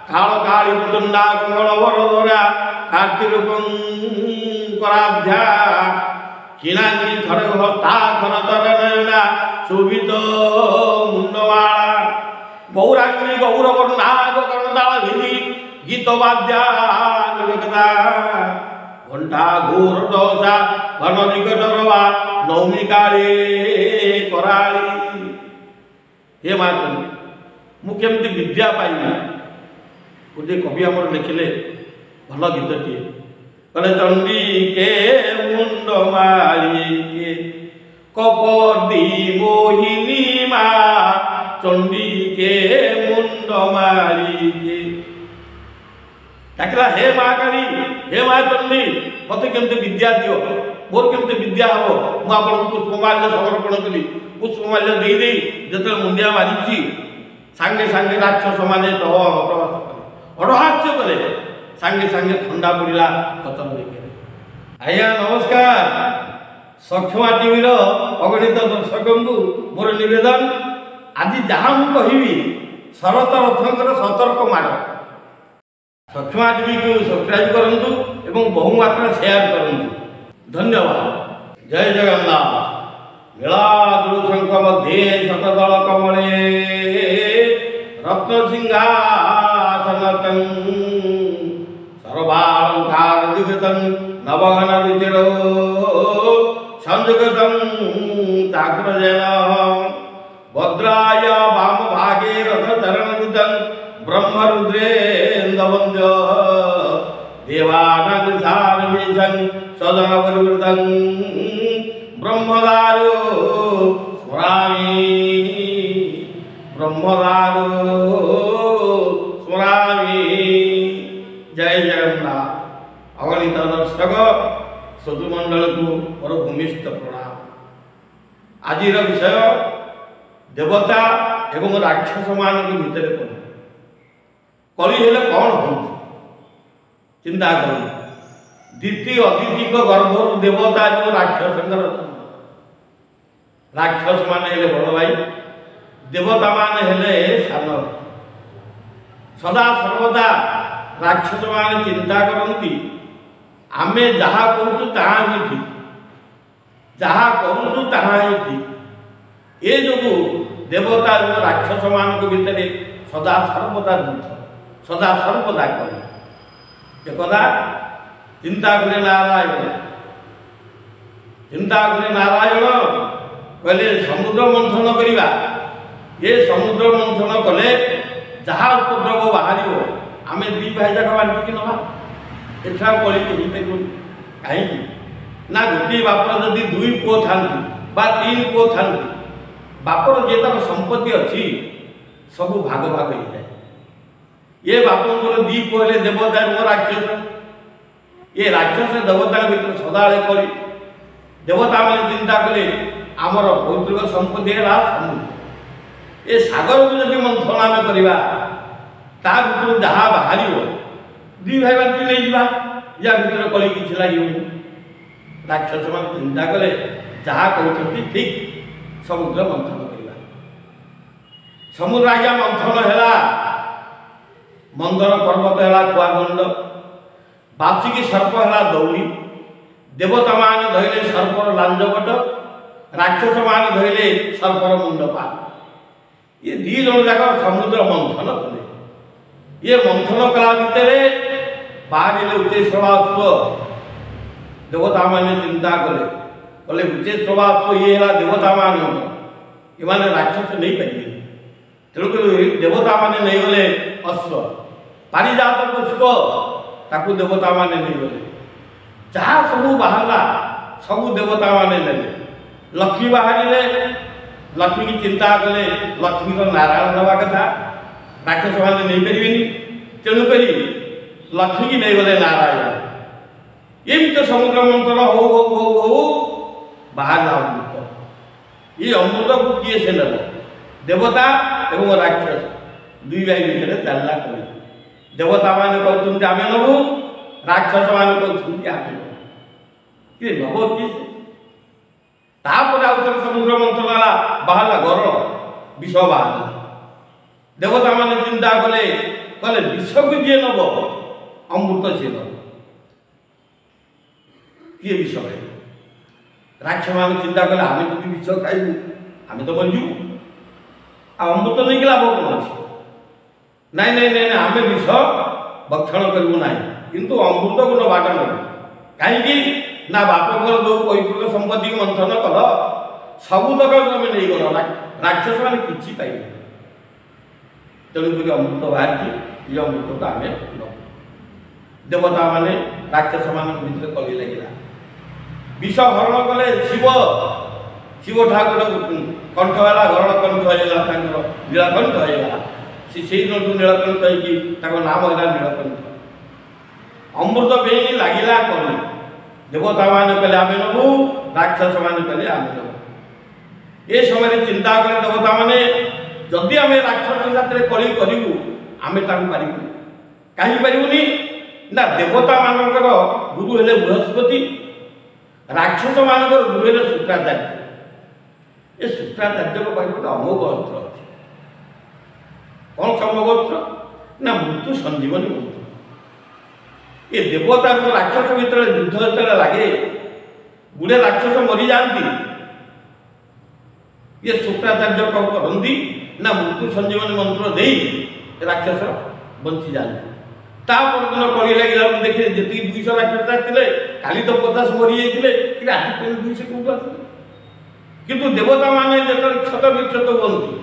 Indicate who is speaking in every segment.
Speaker 1: काल काली चंदा कमल वरदरा कार्तिक कराध्या किणांगी खड़ग हस्ता खरतर नयना शोभित मुंडमाला गौरांगी गौरवर्णाग कर्णदाल भिधि गीतवाद्या निगता घंटा घोर दशा घन निकटरवा नौमी काले कराली हे मातृ मुझे विद्या पाइबा गोटे कवि आम लिखिले भल गीतटी कहले चंडी के मुंड मारिके कपदी मोहिनी मा चंडी के मुंड मारिके डाकला हे माँ काली हे माँ चंडी मत केमती विद्या दियो मोर केमती विद्या हम मुझे पुष्पमाल्य समर्पण कली पुष्पमाल्य दे जो मुंडिया मारी सांगे सांगे राक्षस माने अटहास्य कले सांगे सांगे ठंडा पड़ा कचन देखे आज्ञा नमस्कार सक्षमा टीवी अगणित दर्शक को मोर निवेदन आज जहाँ मुझे शरत रथंकर सतर्क माड़ सक्षमा टीवी को सब्सक्राइब करूँ एवं बहु मात्रा शेयर करूँ धन्यवाद जय जगन्नाथ नीलाद्रुशंख मध्ये शतदल कमले रत्नसिंहासनतं सर्वालंकारयुक्तं नवघन रुचिरो संयुक्तं चाक्रजेन भद्राय वामभागे रथचरणयुतं ब्रह्मरुद्रेन्द्रवन्द्य देवानां सदनपरिवृतं ब्रह्मदारो स्मरामि स्मरामि जय जगन्नाथ अगणित दर्शक सदुमंडल को मोर भूमिस्थ प्रणाम आज विषय देवता एवं राक्षस मान भितर कली हेले कौन हो चिंता कर द्वितीय अतिथि गर्भर देवता एवं राक्षस राक्षस माने बड़ भाई देवता माने हेले सान सदा सर्वदा राक्षस माने चिंता करती आमे जहाँ करूँ ताहा ही ठीक जहाँ करूँ ताहा ही ठीक ये जो देवता और राक्षस मान भितर सदा सर्वदा युद्ध सदा सर्वदा कर एकदा चिंता कले नारायण कहले समुद्र मंथन करवा ये समुद्र मंथन कले जहाँ उपद्रव बाहर आम दी भाई जाक बांटिकी नवा एठा कली कहीं ना गोटे बापर जदि दुई पुओ था तीन पुओ था बापर जे तर संपत्ति अच्छी सब भाग भाग हो जाए ये बापर दी पुओ हेले देवता और राक्षस ये राक्षस देवता भर सदाबे कली देवता मैंने चिंता कले आमर पौतृक संपत्ति है समुद्र ये सागर को जब मंथन आम करवा ता भर जहाँ बाहर दी भाई बांटी नहीं जा या भर कली किसी लगे राक्षस मान चिंता कले जहाँ कहते ठीक समुद्र मंथन करवा समुद्र आज्ञा मंथन है मंदर पर्वत है कुआगंड बासिकी सर्प है दौड़ी देवता मान धरले सर्पर लांजपट राक्षस मान धरले सर्पर मुंडपा ये दी जन जाक समुद्र मंथन कले ये मंथन कला भितर बाहर उच्चेश्वरास्व देवता मैंने चिंता कले कले उच्चेश्वरास्व ये है देवता मान ये राक्षस नहीं पारे तेणुक देवता मैंने नहीं गले अश्व पारिजात पुष्प ताकू देवता मैंने नहीं गले जहाँ सब बाहर सब देवता मैंने ने लक्ष्मी बाहर लक्ष्मी की चिंता कले लक्ष्मी को नारायण दवा कथा राक्षस मैंने नहीं पारे तेणुक लक्ष्मी की नहीं गले नारायण ये तो समुद्र मंथन हो बाहर अमृत ये अमृत को किए से नब देवता एवं राक्षस दुई भाई भितर चलला कर देवता मान कहते आम नबू राक्षस मान कहते आम किए नब किए तापर आउ समुद्र मंथन बाहर गरल विष बाहर देवता मान चिंता कले कहले विष को जी नब अमृत सी नब किए विष खाए राक्षस मान चिंता कले आम जो विष खाइबू आम तो मरीजु अमृत नहीं लाभ कौन अच्छे नाई नाई नाई आम विष भक्षण करूँ ना किंतु अमृत को नवाटा नब कहीं ना बाप घर जो पैतृक संपत्ति मंथन कल सबुतक तुम नहीं गल राक्षस मैंने किसी पाइबे तेणुक अमृत बाहर ये अमृत को आम नब देवता माने राक्षस मान भीतर कली लगे विष हरण कले शिव शिव ठाकुर कंठवाला हरण कंठ होगा नीलकंठ होगा से नीलकंठ हो नाम है नीलकंठ अमृत पे लगिला कली देवता मान कले आम नबू राक्षस मान कले आम नबू ये समय चिंता कले देवता माने जदि आम राक्षस साथ कली करूँ आम पारू कहीं पारूनी ना देवता मानकर गुरु हेले बृहस्पति राक्षस मानकर गुरु हेले शुक्राचार्य ये शुक्राचार्य को पास गोटे अमोघ अस्त्र अच्छे कौन सा अमोघ अस्त्र ना मृत्यु संजीवनी मंत्र ये देवता राक्षस भीतर युद्ध जो लगे गुड़े राक्षस मरी जाती ये शुक्राचार्य कौन करती ना मृत्यु संजीवनी मंत्र दे राक्षस बंची जाती दिन कड़ी लगे देखिए जी 200 राक्षस आते काली तो 50 मरी जाते कि आज 200 कौट आस किंतु देवता माने जो क्षत विक्षत बनती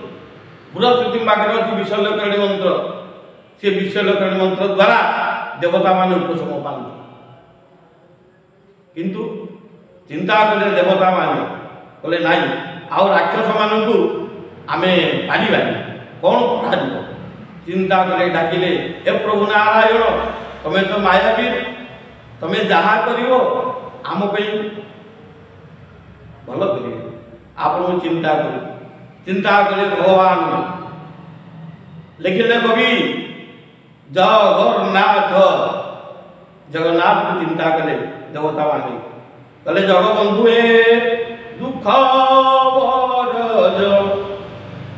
Speaker 1: बृहस्पति पाखे अच्छी विषलकरणी मंत्र से विषलकरणी मंत्र द्वारा देवता माने उपशम पाती किंतु चिंता कले देवता माने कले नाई आउ राक्षस मानू आमे पारिबानी कौन करा चिंता कले डाकिले हे प्रभु नारायण तमें तो मायावीर तमें जहा करिवो आम भल कर आप चिंता कर चिंता कले भगवान लिखिले कवि जगन्नाथ जगन्नाथ को चिंता कले देवता माने कले जगबंधु हे दुख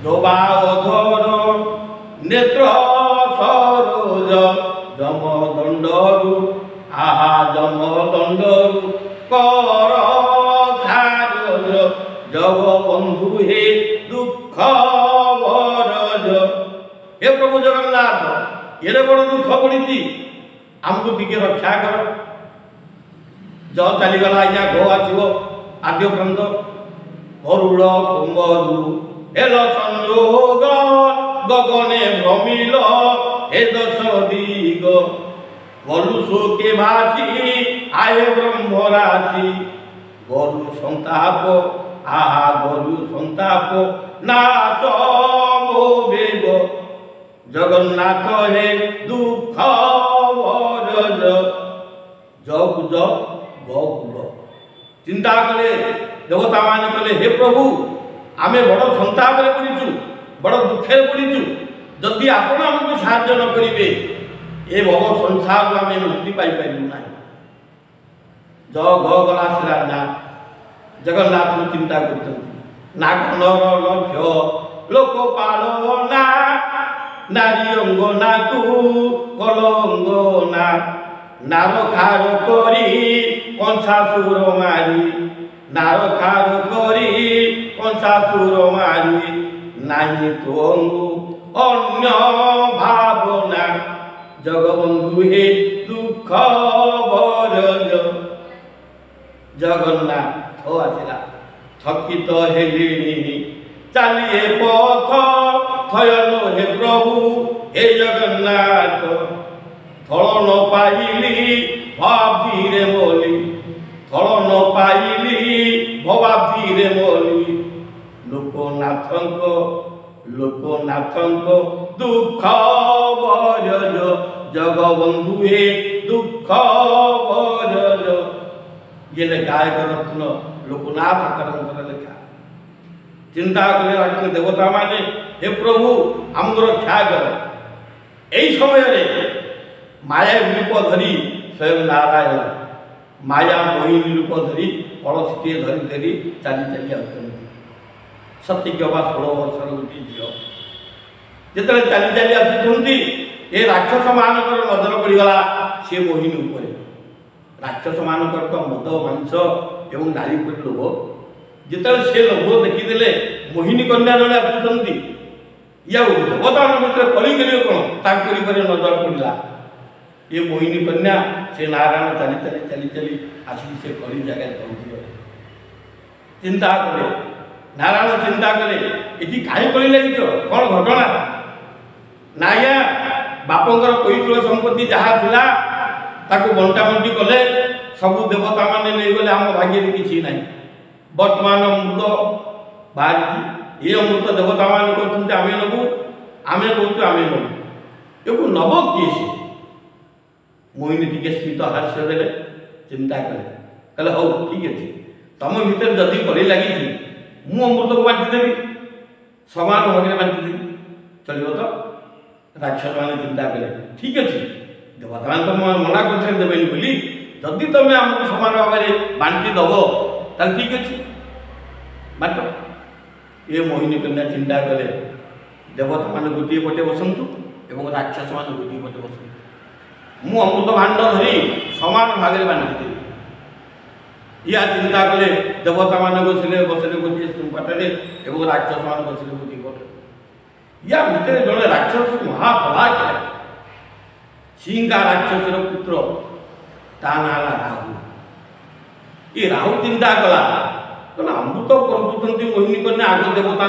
Speaker 1: जोबाधर नेत्र सरोज जम दंडरु आहा जम दंडरु कर खारज जग बंधु हे दुख भरज हे प्रभु जगन्नाथ ये बड़ दुख पड़ी आमको टिके रक्षा कर ज चलीगला आज्ञा घो आसो आद्य प्रांत गरुड़ कुंभरु हेल संयोग गगने भ्रमिल हे दश दिग गरु शोके भासी आए ब्रह्म राशि गरु संताप आहा गरु संताप नाश मो बेग जगन्नाथ हे दुख भरज जग गकुल चिंता कले देवता मान कले हे प्रभु आमे बड़ संताप पड़ीचु बड़ दुखे पड़ीचु जदि आपण आमको साहाय्य न करेंगे ये भव संसार आम मुक्ति पाइपर ना ज गला श्रीराजा जगन्नाथ को चिंता कर लक्ष्य लोकपाल ना नारी अंग ना को कलंग ना नार खार करी कंसासुर मारी नार खार करी कंसासुर मारी नाई तो अन्य भावना जगबंधु हे दुख भरज जगन्नाथ आसला थकित हेलिणी चलिए पथ थयन हे प्रभु हे जगन्नाथ थल न पाइली भाभी बोली थल न पाइली भवाभी बोली लोकनाथंक दुख भरज जगबंधु हे दुख भरज ये गायक रत्न लोकनाथ करंकर लेखा चिंता कले देवता माने हे प्रभु आमको रक्षा कर यही समय माया रूप धरी स्वयं नारायण माया मोहिनी रूप धरी कलसी धरी धरी चली चली आते सत्य 16 वर्षर गोटे झील जिते चली चली आसुँच ए राक्षस मानकर नजर पड़गला सी मोहिनी उपर। राक्षस मानकर तो मद मांस एवं नारी पर लोभ जिते से लोभ देखीदे मोहिनी कन्या जड़े आसुँच या देवता भितर कली गले कौन ताकि नजर पड़ा ये मोहिनी कन्या से नारायण चली चली चली चली आसिक से कली जगह पहुँची गले। चिंता कले नारायण चिंता कले ये कहीं कली लगे कौन घटना नाया बापंकर पैतृक संपत्ति जहाँ थिला ताको बंटा बंटी कले सबू देवता माने नहीं गले आम भाग्य किसी ना। वर्तमान अमृत बाहरी ये अमृत देवता मान कहते आम नबू आम कहूँ आम नबू ये नब किए से मोहिनी टी स्मित हास्य दे चिंता कले कहले हौ ठीक अच्छे तुम भितर जदि कली लगी मु अमृत को बांटीदेवी समान भाग में बांटीदेवी चलो तो। राक्षस मैंने चिंता कले ठीक अच्छे देवता मान तो मना कर देवे बोली जदि तुम आमको समान भाव में बांटी दब ताल ठीक अच्छे बांट। ये मोहिनी कन्या चिंता कले देवता मान गोटे पटे बसतु और राक्षस मान गोटे पटे बसतु मु अमृत भांड धरी समान भाग में बांटी या चिंता कले देवता मान बसले बसले गोटे पटे और राक्षस मान बसले गोटे पटे या भितर जड़े राक्षस महाफलाक सिंगा राक्षस पुत्र ता ना राहु। ये राहु चिंता कला कहला अमृत कर मोहिनी कन्या आग देवता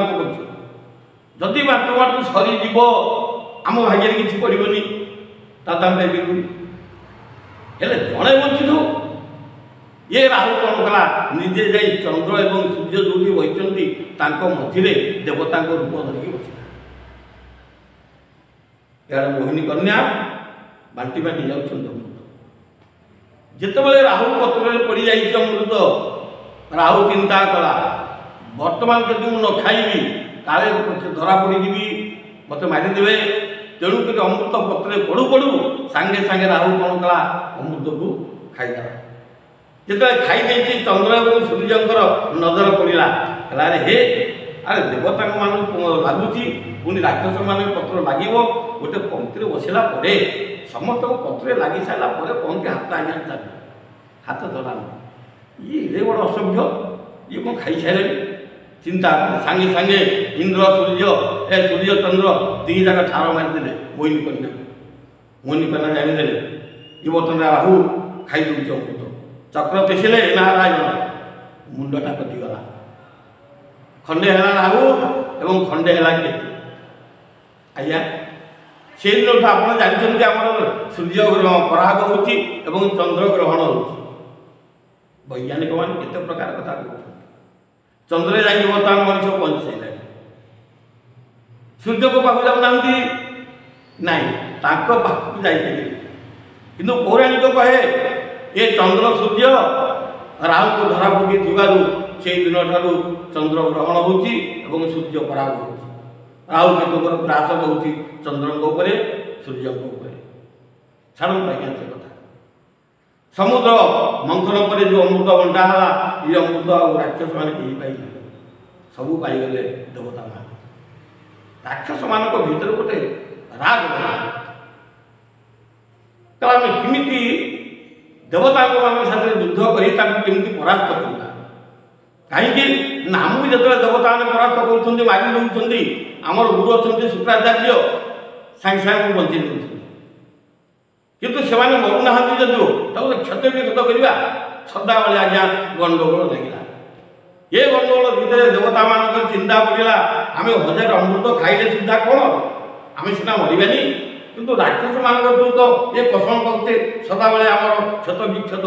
Speaker 1: जदि बाट बाट सरीज आम भाग्य किसी पड़ोनी तादे जड़े बंचित ये राहु कौन कला निजे जा चंद्र और सूर्य जो बही मझे देवता रूप धरिकी बस यार मोहिनी कन्या बांटी बांटी जाऊँ जितेबाला राहु पत्र पड़ जाइए अमृत राहु चिंता कला बर्तमान जब न खाइबी काले धरा पड़ी मत मारिदेवे तेणुक अमृत पत्र पड़ू पड़ू सांगे सांगे राहु कौन कला अमृत को खाईदेला जिते खाई चंद्र और सूर्यंकर नजर पड़ा कहला हे अरे देवता मान लगुच पुणी राक्षस मान पत्र लगे गोटे पंक्ति बसला समस्त को पत्र लगी सारापर पंक्ति हाथ आज्ञा चल हाथ चला ये बड़ असभ्य ये कौन खाई सारे चिंता सांगे सांगे इंद्र सूर्य चंद्र दी जाक ठार मारिदे मोहिनी कन्या जानीदे ये बर्तमान राहु खाई दूचे अमृत चक्र पेशिले नारायण मुंडटा कटिगला खंडे है राहु एवं खंडे है केतु। आज्ञा से दिन आप जानते आम सूर्य पराग हो चंद्र ग्रहण हो वैज्ञानिक मान केते प्रकार कथा कहते चंद्र जा बर्तमान मनुष्य पहुंच सारे सूर्य को पाक जाऊना नाई पाखक जाइए कि पौराणिक कहे ये चंद्र सूर्य राहु को धरा पकई से दिन ठार चंद्र ग्रहण हो सूर्य पराग हो राहु केतुकर ग्रास हो चंद्र सूर्य छाड़ आज्ञा से कथा समुद्र मंथन पर जो अमृत बंटा है ये अमृत राक्षस मान कहीं पाइले सबू पाईगले देवता मान राक्षस मान भीतर गोटे राग तो आम किमिति देवता मान साथ युद्ध कर परास्त करवा कहीं आमको जो देवता मैंने परास्त कर मारि दौरान आमर गुरु अच्छा शुक्राचार्य सागे सागे बंचे किंतु से मरुना जदि क्षत विक्षत करवा सदाबले आज्ञा गंडगोल लगे ये गंडगोल भितर देवता मान चिंता पड़ा आम 1000 अमृत खाइले सुधा कौन आम सीना मरबानी किंतु राक्षस मान तो ये पसंद करते सदाबले आम क्षत विक्षत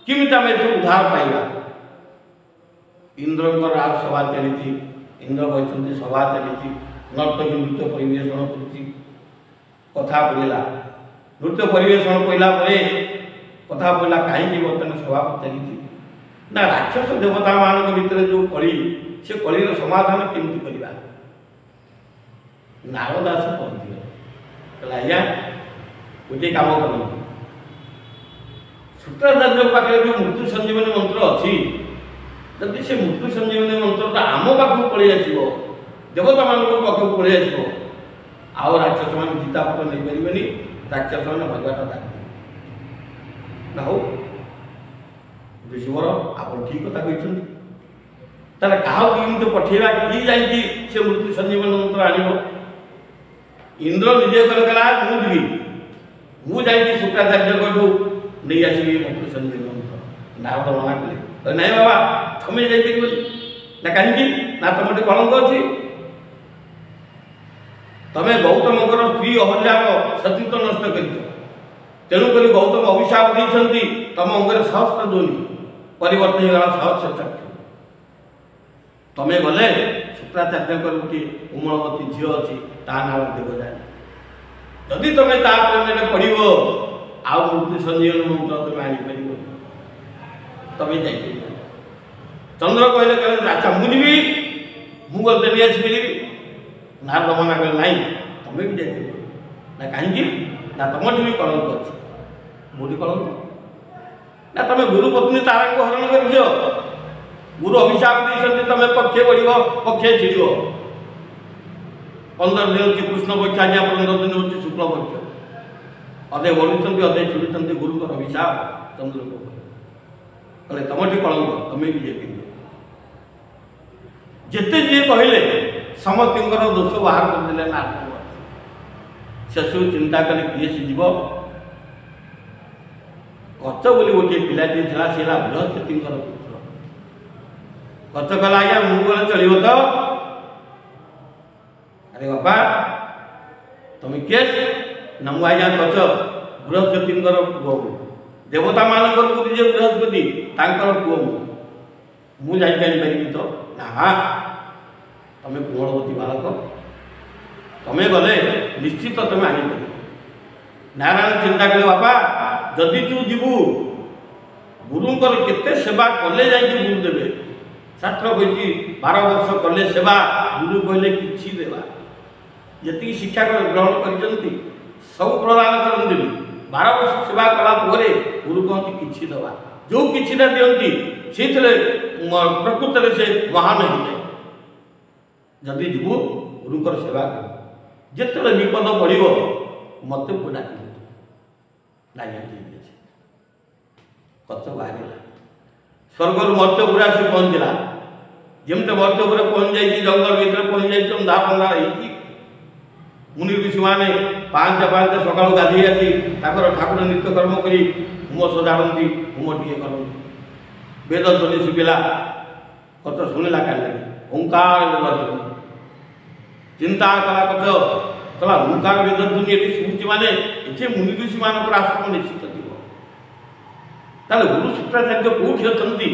Speaker 1: करमित आम उद्धार पाइबा। इंद्र राजसभा चली इंद्र कहते सभा चली नर्तकी नृत्य परिवेषण कथा पड़ा नृत्य परिवेषण पड़ा कथा पड़ा कहीं बर्तमान सभा चली ना राक्षस देवता मान भीतर जो कली से कलीर समाधान केमती करवा नारदास कहते आज्ञा गोटे कम कर शुक्राचार्य पाखे जो मृत्यु संजीवनी मंत्र अच्छी जदि से मृत्यु संजीवनी मंत्र आम पाखक पलि आस देवता मान पाखक पलि आस ଆଉ ରାକ୍ଷସ ମାନେ ଜିତାପଟ ନେଇପାରିବେନି, ରାକ୍ଷସ ମାନେ ଭଜବାଟା ଲାଗିବେ ନା। ହଉ ଋଷିବର ଆପଣ ଠିକ କଥା କହିଛନ୍ତି। ତାହେଲେ କାହାକୁ ଏମିତି ପଠେଇବା, କିଏ ଯାଇକି ସେ ମୃତ୍ୟୁ ସଞ୍ଜୀବନ ମନ୍ତ୍ର ଆଣିବ? ଇନ୍ଦ୍ର ନିଜେ କହିଲା ମୁଁ ଯିବି, ମୁଁ ଯାଇକି ଶୁକ୍ରାଚାର୍ଯ୍ୟଙ୍କଠୁ ନେଇ ଆସିବି ମୃତ୍ୟୁ ସଞ୍ଜୀବନ ମନ୍ତ୍ର। ନାରଦ ମନା କଲେ, ନାଇଁ ବାବା ତମେ ଯାଇପାରିବନି। ନା କାହିଁକି? ନା ତମର କଳଙ୍କ ଅଛି, ତମେ ଗୌତମଙ୍କର ସ୍ତ୍ରୀ ଅହଲ୍ୟାର ସତୀତ୍ୱ ନଷ୍ଟ କରିଛ। ତେଣୁକରି ଗୌତମ ଅଭିଶାପ ଦେଇଛନ୍ତି ତମ ଅଙ୍ଗରେ ସହସ୍ର ଯୋନି ପରିବର୍ତ୍ତନ ହେଇଗଲା, ସହସ୍ର ଚକ୍ଷୁ। ତମେ ଗଲେ ଶୁକ୍ରାଚାର୍ଯ୍ୟଙ୍କର ଗୋଟିଏ କୋମଳବତୀ ଝିଅ ଅଛି, ତା ନାଁ ଦେବଯାନୀ। ଯଦି ତମେ ତା ପ୍ରେମରେ ପଡ଼ିବ ଆଉ ମୃତ୍ୟୁ ସଞ୍ଜୀବନ ମନ୍ତ୍ର ତମେ ଆଣିପାରିବ, ତମେ ଯାଇପାରିବ। ଚନ୍ଦ୍ର କହିଲେ ଆଚ୍ଛା ମୁଁ ଯିବି, ମୁଁ ଗଲେ ନେଇ ଆସିପାରିବି। ନାରଦ ମନା କଲେ ନାଇଁ ତମେ ବି ଯାଇପାରିବ। ନା କାହିଁକି? ନା ତମଠି ବି କଳଙ୍କ ଅଛି। ମୋଠି କଳଙ୍କ ନା, ତମେ ଗୁରୁ ପତ୍ନୀ ତାରାଙ୍କୁ ହରଣ କରିଛ। ଗୁରୁ ଅଭିଶାପ ଦେଇଛନ୍ତି ତମେ ପକ୍ଷେ ବଢ଼ିବ ପକ୍ଷେ ଛିଡ଼ିବ। 15 ଦିନ ହେଉଛି କୃଷ୍ଣ ପକ୍ଷ, ଆଜ୍ଞା 15 ଦିନ ହେଉଛି ଶୁକ୍ଳ ପକ୍ଷ। ଅଧେ ବଢ଼ୁଛନ୍ତି ଅଧେ ଛିଡ଼ୁଛନ୍ତି, ଗୁରୁଙ୍କର ଅଭିଶାପ ଚନ୍ଦ୍ରଙ୍କ ଉପରେ। କହିଲେ ତମଠି କଳଙ୍କ, ତମେ ବି ଯାଇପାରିବ। ଯେତେ ଯିଏ କହିଲେ ସମସ୍ତଙ୍କର ଦୋଷ ବାହାର କରିଦେଲେ ନାରଦ। ସେସବୁ ଚିନ୍ତା କଲେ କିଏ ସେ ଯିବ? କଚ ବୋଲି ଗୋଟିଏ ପିଲାଟିଏ ଥିଲା, ସେ ହେଲା ବୃହସ୍ପତିଙ୍କର ପୁତ୍ର। କଚ କହିଲା ଆଜ୍ଞା ମୁଁ ଗଲେ ଚଳିବ ତ? ଆରେ ବାପା ତମେ କିଏ? ନା ମୁଁ ଆଜ୍ଞା କଚ, ବୃହସ୍ପତିଙ୍କର ପୁଅ। ଦେବତା ମାନଙ୍କର ଗୁରୁ ଯେ ବୃହସ୍ପତି, ତାଙ୍କର ପୁଅ ମୁଁ ଯାଇକି ଆଣିପାରିବି ତ? ନା ତମେ କୋମଳବତୀ ବାଳକ, ତମେ ଗଲେ ନିଶ୍ଚିତ ତମେ ଆଣିପାରିବ। ନାରାୟଣ ଚିନ୍ତା କଲେ ବାପା ଯଦି ତୁ ଯିବୁ, ଗୁରୁଙ୍କର କେତେ ସେବା କଲେ ଯାଇକି ଗୁରୁ ଦେବେ। ଶାସ୍ତ୍ର କହିଛି 12 ବର୍ଷ କଲେ ସେବା, ଗୁରୁ କହିଲେ କିଛି ଦେବା। ଯେତିକି ଶିକ୍ଷା ଗ୍ରହଣ କରିଛନ୍ତି ସବୁ ପ୍ରଦାନ କରନ୍ତିନି, 12 ବର୍ଷ ସେବା କଲା ପରେ ଗୁରୁ କହନ୍ତି କିଛି ଦେବା। ଯେଉଁ କିଛିଟା ଦିଅନ୍ତି ସେଇଥିରେ ପ୍ରକୃତରେ ସେ ମହାନ ହେଇଯାଏ। ଯଦି ଯିବୁ ଗୁରୁଙ୍କର ସେବା କର, ଯେତେବେଳେ ବିପଦ ପଡ଼ିବ ମୋତେ ଡାକିବ। ଆଜ୍ଞା ଠିକ୍ ଅଛି। କଚ ବାହାରିଲା, ସ୍ୱର୍ଗରୁ ମର୍ତ୍ତ୍ୟପୁର ଆସି ପହଞ୍ଚିଲା। ଯେମିତି ମର୍ତ୍ତ୍ୟପୁର ପହଞ୍ଚି ଯାଇଛି, ଜଙ୍ଗଲ ଭିତରେ ପହଞ୍ଚି ଯାଇଛି, ଅନ୍ଧାର ଅନ୍ଧାର ହେଇଛି। ମୁନି ଋଷିମାନେ ପାହାନ୍ତେ ସକାଳୁ ଗାଧୋଇ ଆସି ତାଙ୍କର ଠାକୁର ନିତ୍ୟକର୍ମ କରି ହୋମ ସଜାଡ଼ନ୍ତି, ହୋମ ଟିକେ କରନ୍ତି। ବେଦ ଧ୍ୱନି ଶୁଭିଲା, କଚ ଶୁଣିଲା କାନରେ ଓଙ୍କାର ବେଦ ଧ୍ୱନି। ଚିନ୍ତା କଲା କଚ, କହିଲା ଓଙ୍କାର ବେଦ ଧ୍ୱନି ଏଠି ଶୁଣୁଛି ମାନେ ଏଠି ମୁନି ଋଷିମାନଙ୍କର ଆଶ୍ରମ ନିଶ୍ଚିତ ଥିବ। ତାହେଲେ ଗୁରୁ ଶୁକ୍ରାଚାର୍ଯ୍ୟ କେଉଁଠି ଅଛନ୍ତି?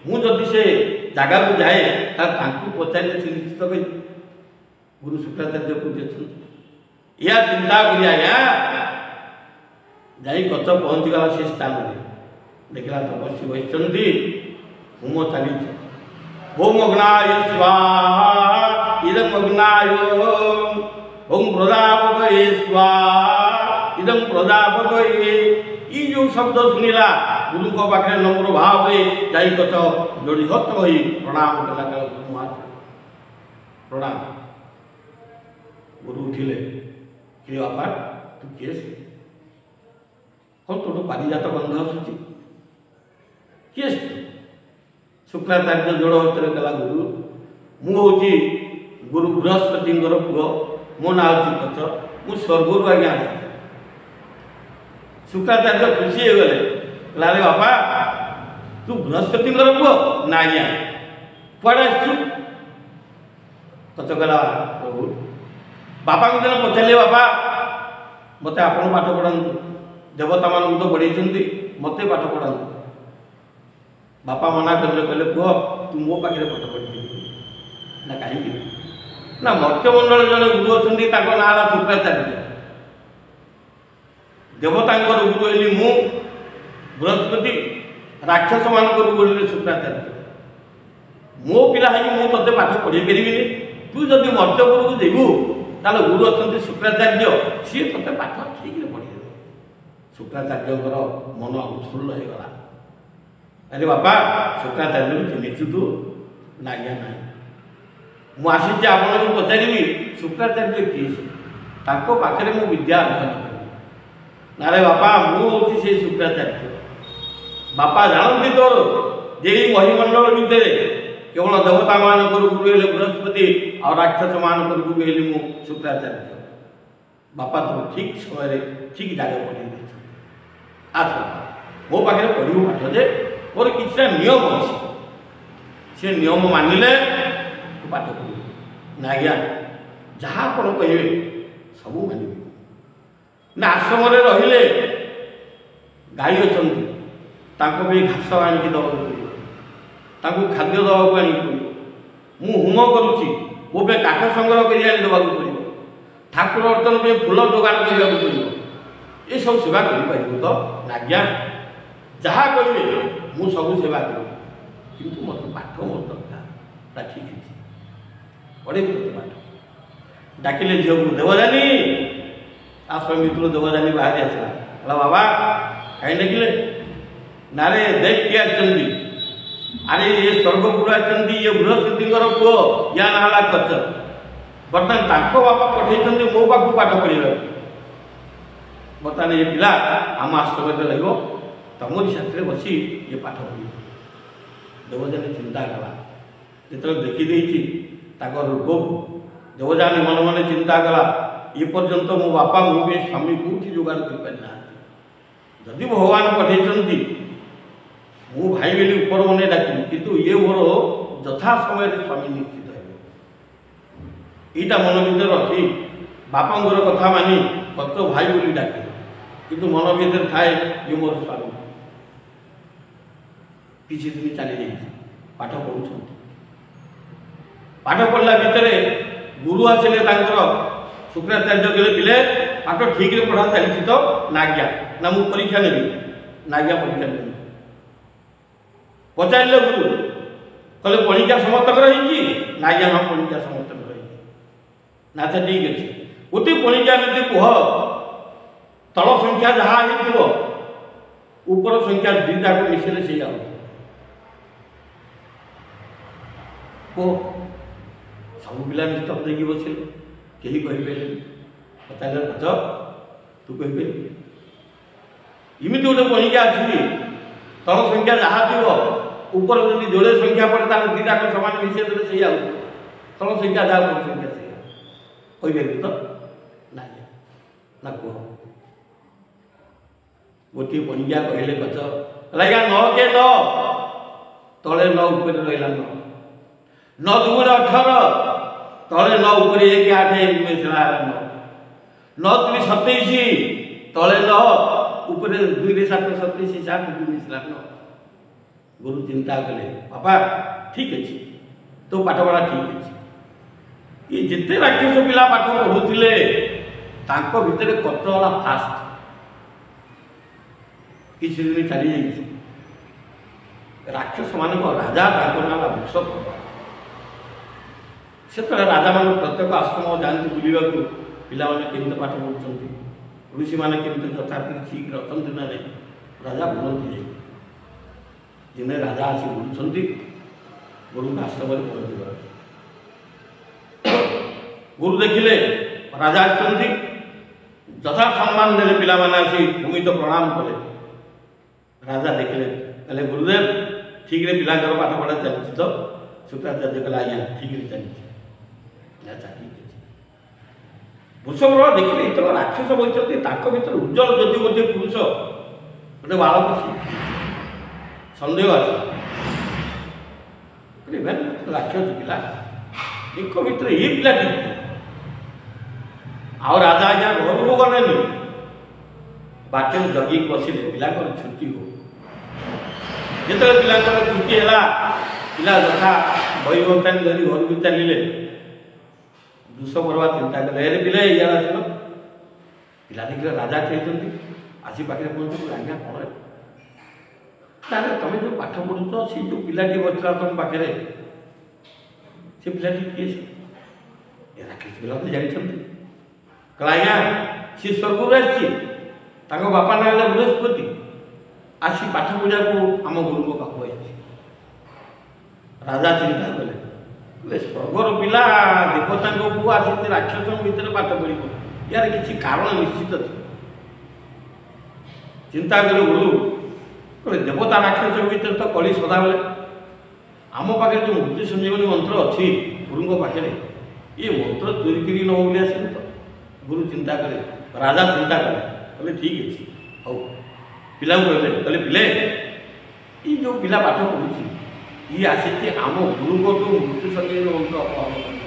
Speaker 1: ମୁଁ ଯଦି ସେ ଜାଗାକୁ ଯାଏ ତାହେଲେ ତାଙ୍କୁ ପଚାରିଲେ ସେ ନିଶ୍ଚିତ କହିବେ ଗୁରୁ ଶୁକ୍ରାଚାର୍ଯ୍ୟ କେଉଁଠି ଅଛନ୍ତି। ଏହା ଚିନ୍ତା କରି ଆଜ୍ଞା ଯାଇ କଚ ପହଞ୍ଚିଗଲା ସେ ସ୍ଥାନରେ। ଦେଖିଲା ତପସ୍ୱୀ ବସିଛନ୍ତି, ହୋମ ଚାଲିଛି। ଓಂ ଅଗ୍ନାୟ ସ୍ୱାହା ଇଦଂ ଅଗ୍ନାୟ, ଓಂ ପ୍ରଜାପତये ସ୍ୱାହା ଇଦଂ ପ୍ରଜାପତये। এই ଯେଉଁ ଶବ୍ଦ ଶୁଣିଲା, ଗୁରୁଙ୍କ ପାଖରେ ନମ୍ର ଭାବରେ ଯାଇ କଚ ଯୋଡ଼ି ହସ୍ତ ହୋଇ ପ୍ରଣାମ କଲା। କାଳ ଗୁରୁ ମହାରାଜ ପ୍ରଣାମ। ଗୁରୁ ଉଠିଲେ, କିଏ ବାପା ତୁ କିଏ? କ'ଣ ତୋଠୁ ପାରିଜାତ ଗନ୍ଧ ଆସୁଛି? କିଏ? ଶୁକ୍ରାଚାର୍ଯ୍ୟ ଯୋଡ଼ ହସ୍ତରେ କଲା, ଗୁରୁ ମୁଁ ହେଉଛି ଗୁରୁ ବୃହସ୍ପତିଙ୍କର ପୁଅ, ମୋ ନାଁ ହେଉଛି କଚ, ମୁଁ ସ୍ୱର୍ଗରୁ ଆଜ୍ଞା ଆସିଛି। ଶୁକ୍ରାଚାର୍ଯ୍ୟ ଖୁସି ହେଇଗଲେ, କହିଲା ଆରେ ବାପା ତୁ ବୃହସ୍ପତିଙ୍କର ପୁଅ? ନା ଆଜ୍ଞା। କୁଆଡ଼େ ଆସିଛୁ? କଚ କହିଲା ପ୍ରଭୁ ବାପାଙ୍କୁ ଦିନ ପଚାରିଲେ, ବାପା ମୋତେ ଆପଣ ପାଠ ପଢ଼ାନ୍ତୁ, ଦେବତାମାନଙ୍କୁ ତ ପଢ଼େଇଛନ୍ତି, ମୋତେ ପାଠ ପଢ଼ାନ୍ତୁ। ବାପା ମନା କଲେ, କହିଲେ ପୁଅ ତୁ ମୋ ପାଖରେ ପାଠ ପଢ଼ିପାରିବୁ। ନା କାହିଁକି? ନା ମର୍ତ୍ତ୍ୟମଣ୍ଡଳ ଜଣେ ଗୁରୁ ଅଛନ୍ତି, ତାଙ୍କ ନାଁ ହେଲା ଶୁକ୍ରାଚାର୍ଯ୍ୟ। ଦେବତାଙ୍କର ଗୁରୁ ହେଲି ମୁଁ ବୃହସ୍ପତି, ରାକ୍ଷସମାନଙ୍କର ଗୁରୁ ହେଲେ ଶୁକ୍ରାଚାର୍ଯ୍ୟ। ମୋ ପିଲା ହେଇକି ମୁଁ ତୋତେ ପାଠ ପଢ଼େଇ ପାରିବିନି। ତୁ ଯଦି ମର୍ତ୍ତ୍ୟପୁରକୁ ଯିବୁ ତାହେଲେ ଗୁରୁ ଅଛନ୍ତି ଶୁକ୍ରାଚାର୍ଯ୍ୟ, ସିଏ ତୋତେ ପାଠ ଠିକରେ ପଢ଼େଇଦେବ। ଶୁକ୍ରାଚାର୍ଯ୍ୟଙ୍କର ମନ ଉତ୍ଫୁଲ୍ଲ ହେଇଗଲା। ଆରେ ବାପା ଶୁକ୍ରାଚାର୍ଯ୍ୟକୁ ଚିହ୍ନିଛୁ ତୁ? ନା ଆଜ୍ଞା ନାହିଁ। ମୁଁ ଆସିଛି ଆପଣଙ୍କୁ ପଚାରିବି ଶୁକ୍ରାଚାର୍ଯ୍ୟ କିଏ? ତାଙ୍କ ପାଖରେ ମୁଁ ବିଦ୍ୟା ଅଧ୍ୟୟନ କରିବି। ନାରେ ବାପା ମୁଁ ହେଉଛି ସେଇ ଶୁକ୍ରାଚାର୍ଯ୍ୟ। ବାପା ଜାଣନ୍ତି ତୋର ଯେ ଏଇ ମହିମଣ୍ଡଳ ଭିତରେ କେବଳ ଦେବତାମାନଙ୍କର ଗୁରୁ ହେଲେ ବୃହସ୍ପତି ଆଉ ରାକ୍ଷସମାନଙ୍କର ଗୁରୁ ହେଲି ମୁଁ ଶୁକ୍ରାଚାର୍ଯ୍ୟ। ବାପା ତୋର ଠିକ୍ ସମୟରେ ଠିକ୍ ଜାଗାରେ ପଠାଇ ଦେଇଛନ୍ତି। ଆସ ମୋ ପାଖରେ ପଢ଼ିବୁ ପାଠ ଯେ ମୋର କିଛିଟା ନିୟମ ଅଛି, ସେ ନିୟମ ମାନିଲେ ତୁ ପାଠ ପଢ଼ିବୁ। ନା ଆଜ୍ଞା ଯାହା ଆପଣ କହିବେ ସବୁ ମାନିବି। ନା ଆଶ୍ରମରେ ରହିଲେ ଗାଈ ଅଛନ୍ତି, ତାଙ୍କ ପାଇଁ ଘାସ ଆଣିକି ଦେବାକୁ ପଡ଼ିବ, ତାଙ୍କୁ ଖାଦ୍ୟ ଦେବାକୁ ଆଣିକି ପଡ଼ିବ। ମୁଁ ହୋମ କରୁଛି, ମୋ ପାଇଁ କାଠ ସଂଗ୍ରହ କରି ଆଣି ଦେବାକୁ ପଡ଼ିବ, ଠାକୁର ଅର୍ଚ୍ଚନ ପାଇଁ ଫୁଲ ଯୋଗାଡ଼ କରିବାକୁ ପଡ଼ିବ। ଏସବୁ ସେବା କରିପାରିବ ତ? ନା ଆଜ୍ଞା ଯାହା କହିବେ ମୁଁ ସବୁ ସେବା କରିବି, କିନ୍ତୁ ମୋତେ ପାଠ ମୋର ଦରକାର। ତା ଠିକ୍ ଅଛି, ପଢ଼େଇବି ତୋତେ ପାଠ। ଡାକିଲେ ଝିଅକୁ ଦେବଯାନୀ। ଆଶ୍ରମ ଭିତରୁ ଦେବଯାନୀ ବାହାରି ଆସିଲା, କହିଲା ବାବା କାହିଁ ଡାକିଲେ? ନାରେ ଦେଖ କିଏ ଆସିଛନ୍ତି। ଆରେ ଏ ସ୍ୱର୍ଗପୁର ଆସିଛନ୍ତି, ଇଏ ବୃହସ୍ପତିଙ୍କର ପୁଅ, ୟା ନାଁ ହେଲା କଚ। ବର୍ତ୍ତମାନ ତାଙ୍କ ବାପା ପଠାଇଛନ୍ତି ମୋ ପାଖକୁ ପାଠ ପଢ଼ିବାକୁ। ବର୍ତ୍ତମାନ ଏ ପିଲା ଆମ ଆଶ୍ରମରେ ରହିବ, ତମରି ସାଥିରେ ବସି ଇଏ ପାଠ ପଢ଼ିବ। ଦେବଯାନୀ ଚିନ୍ତା କଲା, ଯେତେବେଳେ ଦେଖିଦେଇଛି ତାଙ୍କ ରୂପକୁ, ଦେବଯାନୀ ମନେ ମନେ ଚିନ୍ତା କଲା ଏ ପର୍ଯ୍ୟନ୍ତ ମୋ ବାପା ମୋ ପାଇଁ ସ୍ୱାମୀ କେଉଁଠି ଯୋଗାଡ଼ କରିପାରିନାହାନ୍ତି। ଯଦି ଭଗବାନ ପଠାଇଛନ୍ତି ମୁଁ ଭାଇ ବୋଲି ଉପର ମନେ ଡାକିବି, କିନ୍ତୁ ଇଏ ମୋର ଯଥା ସମୟରେ ସ୍ୱାମୀ ନିଶ୍ଚିତ ହେବେ। ଏଇଟା ମନ ଭିତରେ ରଖି ବାପାଙ୍କର କଥା ମାନି କଚ ଭାଇ ବୋଲି ଡାକେ, କିନ୍ତୁ ମନ ଭିତରେ ଥାଏ ଇଏ ମୋର ସ୍ୱାମୀ। କିଛି ଦିନ ଚାଲିଯାଇଛି, ପାଠ ପଢ଼ୁଛନ୍ତି। ପାଠ ପଢ଼ିଲା ଭିତରେ ଗୁରୁ ଆସିଲେ ତାଙ୍କର ଶୁକ୍ରାଚାର୍ଯ୍ୟ କହିଲେ ପିଲେ ପାଠ ଠିକ୍ରେ ପଢ଼ା ଚାଲିଛି ତ? ନା ଆଜ୍ଞା। ନା ମୁଁ ପରୀକ୍ଷା ନେବି? ନା ଆଜ୍ଞା ପରୀକ୍ଷା ନେବି। ପଚାରିଲେ ଗୁରୁ, କହିଲେ ପରୀକ୍ଷା ସମସ୍ତଙ୍କର ହେଇଛି? ନା ଆଜ୍ଞା ହଁ ପରୀକ୍ଷା ସମସ୍ତଙ୍କର ହେଇଛି। ନା ଆଚ୍ଛା ଠିକ୍ ଅଛି, ଗୋଟିଏ ପରୀକ୍ଷା ଏମିତି କୁହ ତଳ ସଂଖ୍ୟା ଯାହା ହେଇଥିବ ଉପର ସଂଖ୍ୟା ଦୁଇଟାକୁ ମିଶିଲେ ସେଇଆ ହେବ। କୁହ। ସବୁ ପିଲା ନିସ୍ତବ୍ଧ ହେଇକି ବସିଲେ, କେହି କହିପାରିଲେନି। ପଚାରିଲେ କଚ ତୁ କହିପାରିବୁ? ଏମିତି ଗୋଟେ ପରୀକ୍ଷା ଅଛି, ତଳ ସଂଖ୍ୟା ଯାହା ଥିବ ଉପରେ ଯଦି ଯୋଡ଼େ ସଂଖ୍ୟା ପଡ଼େ ତାହେଲେ ଦୁଇଟାକୁ ସମାନ ମିଶାଇ ଦେଲେ ସେଇଆ ହେବ। ତଳ ସଂଖ୍ୟା ଯାହା ଉପର ସଂଖ୍ୟା ସେଇଆ। କହିପାରିବୁ ତ? ନା ନା କୁହ। ଗୋଟିଏ ପରୀକ୍ଷା କହିଲେ କଚ, କହିଲା ଆଜ୍ଞା 9 କେ 9, ତଳେ 9 ଉପରେ ରହିଲା 9। 9 ଦୁଗୁଣେ 18, ତଳେ 9 ଉପରେ 1 8 ମିଶିଲା 9। 9 3 27, ତଳେ 9 ଉପରେ 2 ରେ 7 27, 7 2 ମିଶିଲା 9। ଗୁରୁ ଚିନ୍ତା କଲେ ବାପା ଠିକ୍ ଅଛି, ତୋ ପାଠପଢ଼ା ଠିକ୍ ଅଛି। ଏ ଯେତେ ରାକ୍ଷସ ପିଲା ପାଠ ପଢ଼ୁଥିଲେ ତାଙ୍କ ଭିତରେ କଚ ହେଲା ଫାଷ୍ଟ। କିଛି ଦିନ ଚାଲିଯାଇଛି, ରାକ୍ଷସମାନଙ୍କ ରାଜା ତାଙ୍କ ନାଁ ହେଲା ବୃଷଭ। ସେତେବେଳେ ରାଜାମାନେ ପ୍ରତ୍ୟେକ ଆଶ୍ରମ ଯାଆନ୍ତି ବୁଲିବାକୁ, ପିଲାମାନେ କେମିତି ପାଠ ପଢ଼ୁଛନ୍ତି, ଋଷିମାନେ କେମିତି ଯଥାର୍ଥ ଠିକ୍ରେ ଅଛନ୍ତି ନା ନାହିଁ, ରାଜା ବୁଲନ୍ତି ଯାଇ। ଦିନେ ରାଜା ଆସି ବୁଲୁଛନ୍ତି, ଗୁରୁଙ୍କ ଆଶ୍ରମରେ ପହଞ୍ଚିଗଲେ। ଗୁରୁ ଦେଖିଲେ ରାଜା ଆସିଛନ୍ତି, ଯଥା ସମ୍ମାନ ଦେଲେ, ପିଲାମାନେ ଆସି ଭୂମିତ ପ୍ରଣାମ କଲେ। ରାଜା ଦେଖିଲେ, କହିଲେ ଗୁରୁଦେବ ଠିକ୍ରେ ପିଲାଙ୍କର ପାଠପଢ଼ା ଚାଲିଛି ତ? ଶୁକ୍ରାଚାର୍ଯ୍ୟ କହିଲେ ଆଜ୍ଞା ଠିକ୍ରେ ଚାଲିଛି। ଆଚ୍ଛା ଠିକ୍ ଅଛି। ବୃଷଭ ଦେଖିଲେ ଯେତେବେଳେ ରାକ୍ଷସ ବସିଛନ୍ତି ତାଙ୍କ ଭିତରେ ଉଜ୍ଜଳ ଜ୍ୟୋତି ଗୋଟିଏ ପୁରୁଷ ଗୋଟେ ବାଳକ ସନ୍ଦେହ ଆସିଲା, ରାକ୍ଷସ ପିଲା ଏକ ଭିତରେ ଏ ପିଲା ଠିକ୍। ଆଉ ରାଜା ଆଜ୍ଞା ଘରକୁ ଗଲେନି, ବାଟରେ ଜଗିକି ବସିଲେ ପିଲାଙ୍କର ଛୁଟି ହଉ। ଯେତେବେଳେ ପିଲାଙ୍କର ଛୁଟି ହେଲା, ପିଲା ଯଥା ବହି ବସ୍ତାନି ଧରି ଘରକୁ ଚାଲିଲେ। ବୃଷଭ ଚିନ୍ତା କଲେ ଏରେ ପିଲା ଇଆଡ଼େ ଆସିଲ। ପିଲା ଦେଖିଲେ ରାଜା ଠିଆଇଛନ୍ତି, ଆସି ପାଖରେ ପହଞ୍ଚୁ ଆଜ୍ଞା କ'ଣ ତାହେଲେ ତମେ ଯେଉଁ ପାଠ ପଢ଼ୁଛ ସେଇ ଯେଉଁ ପିଲାଟି ବସିଥିଲା ତମ ପାଖରେ, ସେ ପିଲାଟି କିଏ? ଏ ରାକ୍ଷସ ପିଲା ତ ଜାଣିଛନ୍ତି। କହିଲା ଆଜ୍ଞା ସିଏ ସ୍ୱର୍ଗରୁ ଆସିଛି, ତାଙ୍କ ବାପା ନାଁ ହେଲା ବୃହସ୍ପତି, ଆସି ପାଠ ପଢ଼ିବାକୁ ଆମ ଗୁରୁଙ୍କ ପାଖକୁ ଆସିଛି। ରାଜା ଚିନ୍ତା କଲେ ସ୍ୱର୍ଗର ପିଲା ଦେବତାଙ୍କ ପୁଅ ଆସିଛି ରାକ୍ଷସଙ୍କ ଭିତରେ ପାଠ ପଢ଼ିବ, यार किसी कारण निश्चित थी चिंता कले गुरु कहले देवता राक्षस भीतर तो कली सदा बेले आम पाखे जो मृत्यु संजीवनी मंत्र अच्छी गुरु पाखे ये मंत्र चोरी करी न बोली आस तो गुरु चिंता कले राजा चिंता कले कहले ठीक अच्छे हौ पिला कहले कहले पिले ये जो पिला पाठ पढ़ुची ये आसी आम गुरु जो मृत्यु संजीवनी मंत्र अपहरण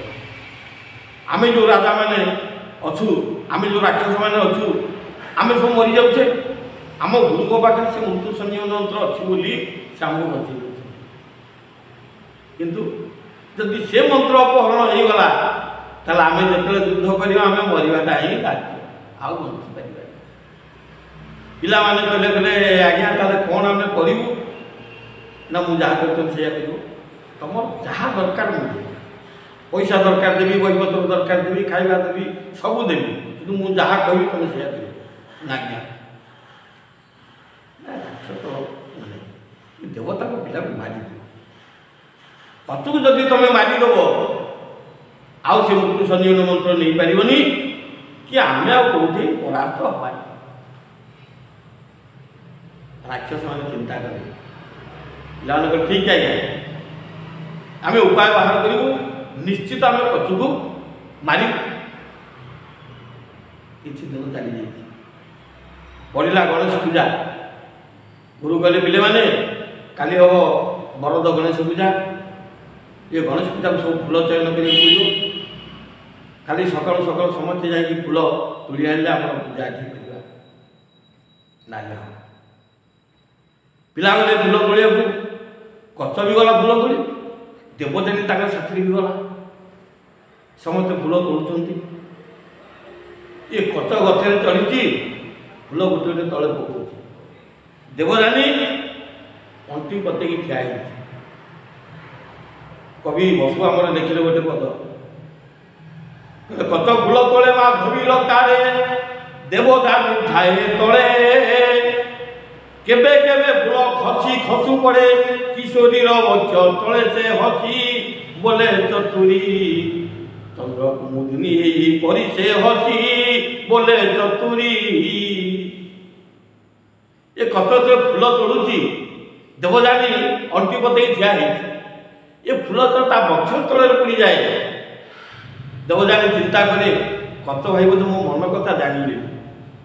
Speaker 1: आम जो राजा मैंने अच्छु आम जो राक्षस मैंने अच्छु आम सब मरी जाऊे आम गुरु पाखे से मृत्यु संजीवनी मंत्र अच्छी बोली से आमको बचे किंतु जदि से मंत्र अपहरण हो गला ताले आम जो युद्ध करवा आम मरवाटा ही कार्य आउ बंची पार पिला माने कहले कहले आज्ञा ताले कौन आम करूँ ना मुझे जहाँ कर तुम जहाँ दरकार मुझे पैसा दरकार देवी बहीपत्र दरकार देवी खाଇବା देवी सब देवी कि मुझे जहाँ कह तुम से ना आज्ञा राक्षस माने देवता को पिला मारी दियो पचुक जदि तुम मारिदेव आउ से मृत्यु संजीवनी मंत्र नहीं पारनी कि आम कौटे परास्त हवा राक्षस मैंने चिंता करें पिला ठीक है आम उपाय बाहर करूँ निश्चित आम पचुक मार किसी दिन चली जाए पड़ा गणेश पूजा गुरु कहले पिले मैंने काली हम बरद गणेश पूजा ये गणेश पूजा को सब फूल चयन कर खाली सकाल सकाल समस्ते जाकि फूल तुली आने आम पूजा ये करवा ना पिला गले फूल तोलिया कच भी गला फूल तोली देवजानी साथी भी गला समस्ते फूल तोड़ुंट ये कच गचर चढ़ी फूल गोटे गोटे तले पकाऊ देवजानी अंटी पतेक ठिया कवि बसु आमर लिखिले गोटे पद कच फूल तले माँ धोबी लतारे देवता उठाए तले केबे केबे फूल खसी खसु पड़े किशोरीर बक्ष तले से हसी बोले चतुरी चंद्र कुमुदिनी परी से हसी बोले चतुरी ये कचरे फूल तोड़ुची देवजानी अंटी पते ठिया ये फूल तो ता बक्ष तले पड़ जाए देवजानी चिंता करे कच भाई बोधे मो मन कथा जानिले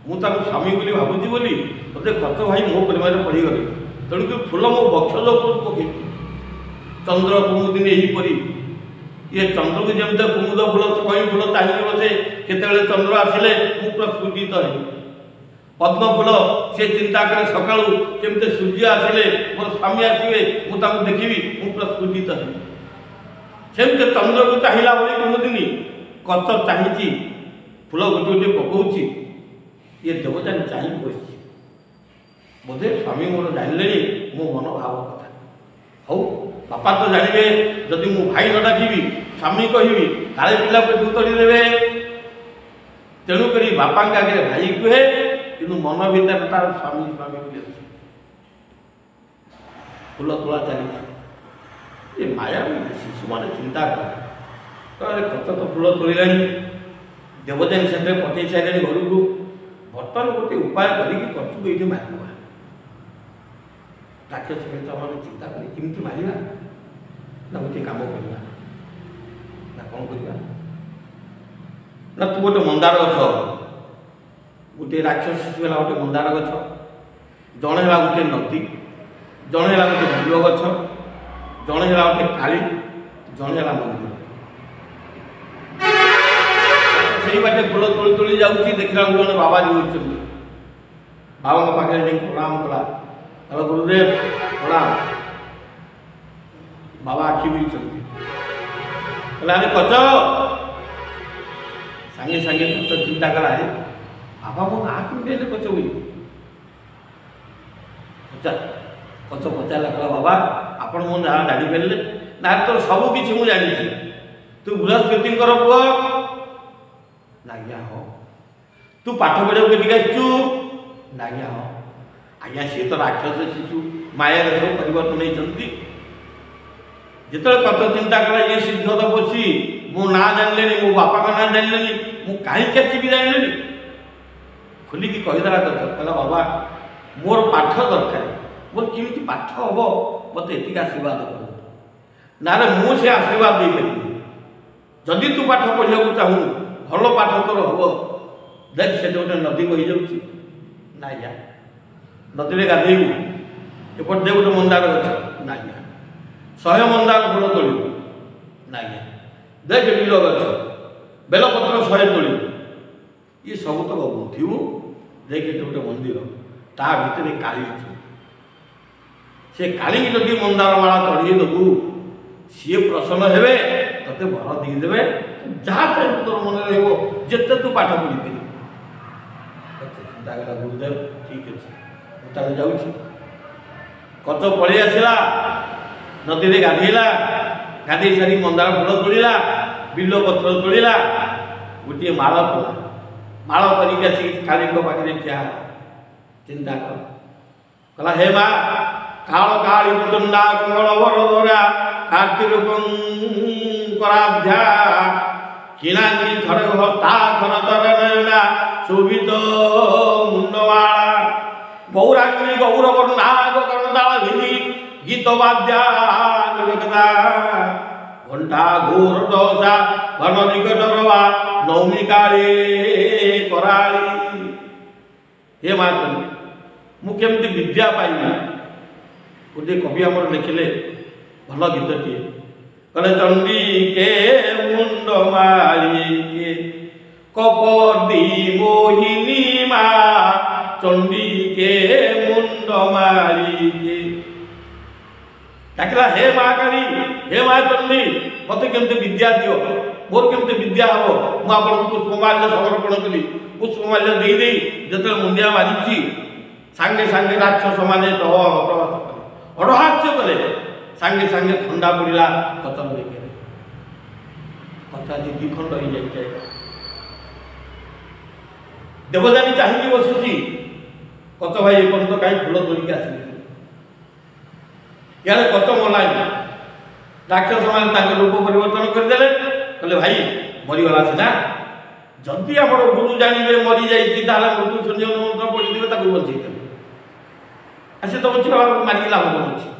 Speaker 1: मुझे स्वामी बोली भावुची बोली बोधे कच भाई मो प्रेम पड़गले तेणुक फूल मो बक्ष जो पकई चंद्र कुमुदिनी यहीपरी ये चंद्र को जमी कुमुद फूल कई फूल चाहिए बसे केतले चंद्र आसिले मु प्रस्फुटित हेबी पद्म फूल से चिंता करे सकाळू केमते सूर्य आसिले मोर स्वामी आसवे मुझे देखी मु प्रस्फुटित हेबी सेमते चंद्र को चाहिला बोली कुमुदिनी कच चाहिए फूल गोटे गोटे पकाउची ये देवजानी चाहिए बस बोधे स्वामी मोर जानले मो मन भाव कथा हौ बापा तो जानवे जदि मु भाई न डाकि स्वामी कहबी काले पिला पे तोड़ी देवे तेणुक बापा आगे भाई कहे कि मन भीतर तार स्वामी स्वामी बोली फूल तोड़ा चली ये माया शिशु मैंने चिंता कर खच तो फूल तोड़ा देवजानी से पठे सारे घर को बर्तमान गोटे उपाय करके ये मारिदेवा राक्षस सहित मैंने चिंता करें मारिबा ना गोटे कम करवा ना कौन करवा ना तू गोटे मंदार गछ गोटे राक्षस शिशु है गोटे मंदार गछ जड़े है गोटे नदी जड़े है गोटे फूल गछ जड़े है गोटे काली जड़े है मंदिर से बाटे फूल तोली तोली जाऊँगी देखला जन बाबा जी बाबा पाखे प्रणाम कला कल गुरुदेव प्रणाम बाबा आखि भी कच सांगे सांगे कच चिंता कला अरे बाबा मो ना कि कच बोली पचार कच पचारा कला बाबा आपण मो ना जानी पारे ना तो सब किसी मुझे जानी तू बृहस्पति पुआ नागिया हो तू पाठ पढ़ा के आसचु नागिया हो आज्ञा सी तो राक्षस शिशु माया सब परिवर्तन होती जिते कच चिंता कला ये सिद्ध तो बसी मो ना जानले मो बापा का ना जानले मु कहीं भी जानले खोलिकी कहीदेला गच कहला बाबा मोर पाठ दरकार मोर केमी पाठ हम मत एति आशीर्वाद कर ना मुझे आशीर्वाद दे पारि जदि तू पाठ पढ़ा चाहू भल पाठ तोर हम देख से गोटे नदी बही जाऊँगी ना या नदी में गाधेबू एपट दे गोटे मंदार गच ना या 100 मंदार फूल तोड़ू ना या देख बिल गच बेलपत्र 100 तोड़ू ये सब तक बुझू देख गोटे मंदिर ता भितर काली अच्छे से काली जदि मंदार माला चढ़े देबू सी प्रसन्न हे ते भर दीदे जहाँ चाहिए तोर मन रते तू पाठ पढ़ी पार गुरुदेव ठीक अच्छे मुझे जाऊँगी कच पलि आसला नदी में गाधेला गाधे सारी मंदार फूल तोड़ा बिल पत्र तोड़ा गोटे माल कला माल करके काली पाखे ठिया चिंता कला हे माँ काल काली चंदा कंगल वरदरा कार्तिकराध्या किणांगी घर हस्ता घर तर नयना शोभित मुंडमाला गौरांगी गौरवर्णा कर्णदाल भिधि गीत वाद्या घंटा घोर दशा घन निकटरवा नौमी काले कराली हे माँ मुझे विद्या पाइबा गोटे कवि आमर लिखिले भल गीतटी कहले चंडी के मुंड मारी के कपदी मोहिनी माँ चंडी के मुंड मारी के डाकला हे माँ काली हे माँ चंडी मत केमती विद्या दियो मोर केमती विद्या हम मुझे पुष्पमाल्य समर्पण कली पुष्पमाल्य दे जो मुंडिया मारी सांगे सांगे राक्षस माने अड़हास्य कले सांगे सांगे खंडा पड़ा कचर देखे कथा द्विखंड हो जाए देवजानी चाहिए बसुची कच भाई एपर्त कहीं फूल तोड़िक आस इे कच मलाई राक्षस मैंने रूप परिवर्तन करदे कहले भाई मरीगला सीना जदि आम गुरु जानवे मरी जाइए मृत्यु संजीवन मंत्र पढ़ी बचे आसे तो बच्चे मारिक लाभ कौन अच्छे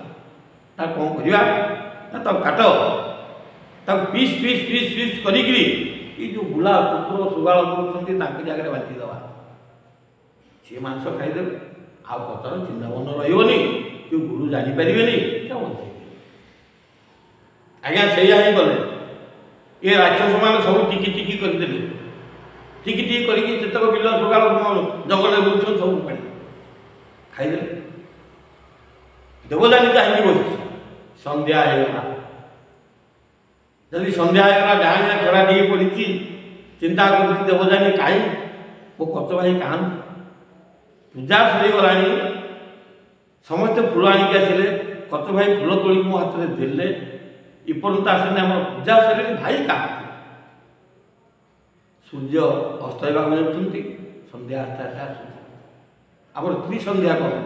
Speaker 1: कौन करवा ना काट पीस पीस पीस पीस करी जो बुला पुत्र सुगाल कर जगह बांटीदवा सी मांस खाईदे आउ कतर चिंतावन रही कि गुरु जापर बचे आज्ञा से ही गले ये राक्षस मैंने सब टिकी टिकी करदे टिकी टिकी करके बिल सुगाल जंगल बुलूँ सब पाड़ी खाईदे देवजानी चाहिए बस संध्या होगा जदि संध्या होगा डाण खरा टे पड़ी चिंता कर देवजानी कहीं मो कच भाई कहाँ पूजा सरीगला समस्ते फूल आणिक आसिले कच भाई फूल तोड़ मो हाथ में देले इपर्यंत आसने आम पूजा सर भाई कहाँ सूर्य अस्तवा जाती संध्या आस्ते आस्ते आस आम त्रिसंध्या कौन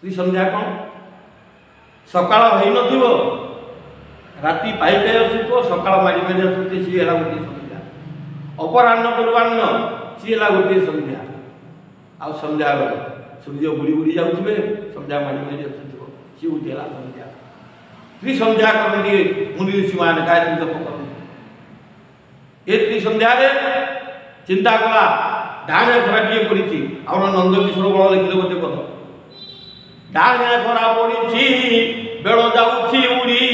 Speaker 1: त्रिसंध्या कौन सकाळ हो राति पाई पाई आसुथ सकाळ मारी मारी आसुचे सी है गोटे संध्या अपराह्न पूर्वाह्न सी है गोटे संध्या आ संध्या सूर्य बुड़ी बुड़ी जाऊे संध्या मारी मारी आसुथ सी गोटे है संध्या त्रिसंध्या करती मुनि ऋषि मान गायत्री जप कर त्रिसंध्या चिंता कला डाण खरा टे पड़ी आम नंदकिशोर बल लिखिले गोटे पद डाणिया खरा पड़ी बेड़ जाऊँगी उड़ी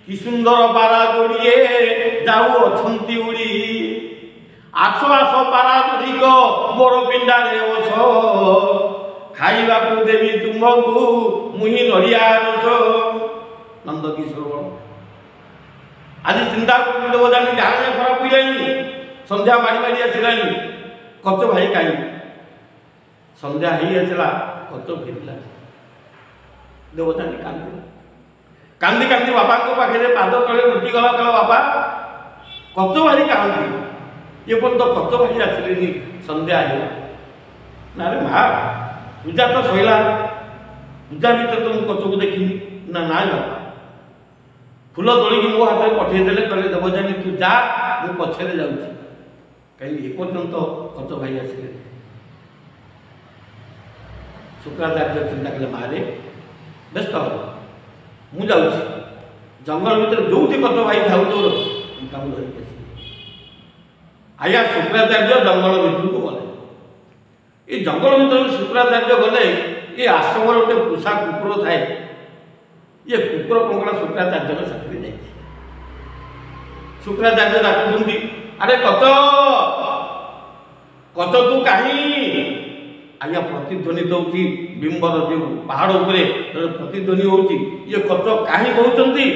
Speaker 1: कि सुंदर पारा जोड़िए जाऊ अच्छी उड़ी आस आस पारा गुड़िक मोर पिंडारे बस खाइबा देवी तुमको मुही नड़िया रस नंदकिशोर आज चिंता कर जानी डाणिया खरा पड़े संध्या मारी मारी आसला कच भाई कहीं संध्या ही आसला कच फेरला देवजानी कांदी कांदी कांदी बापा को पाखे पाद तले लुटी गला कहला बापा कच भाई कहाँ ये पर्यंत कच भाई आसले संध्या है ना रे माँ पूजा तो सैला पूजा भर तो मुझे कच को देखी ना ना बापा फूल तोड़िकी मो हाथ में पठेदेले कहले देवजानी तू जा मु पछरे जाऊँ कहीं एपर्यंत कच भाई आसिले शुक्राचार्य चिंता कले मारे व्यस्त हो मु जाऊँ जंगल भीतर जो कच भाई था धरिक आया शुक्राचार्य जंगल भितर को गले ये जंगल भीतर शुक्राचार्य गले ये आश्रम गोटे पोषा कुकुर थाए ये कुकुर कंकड़ा शुक्राचार्य साथी जाए शुक्राचार्य डाकुंट अरे कच कच तू कहीं आज्ञा प्रतिध्वनि दौची बिंबर जो पहाड़ उपरे प्रतिध्वनि होची ये कच कहीं कहते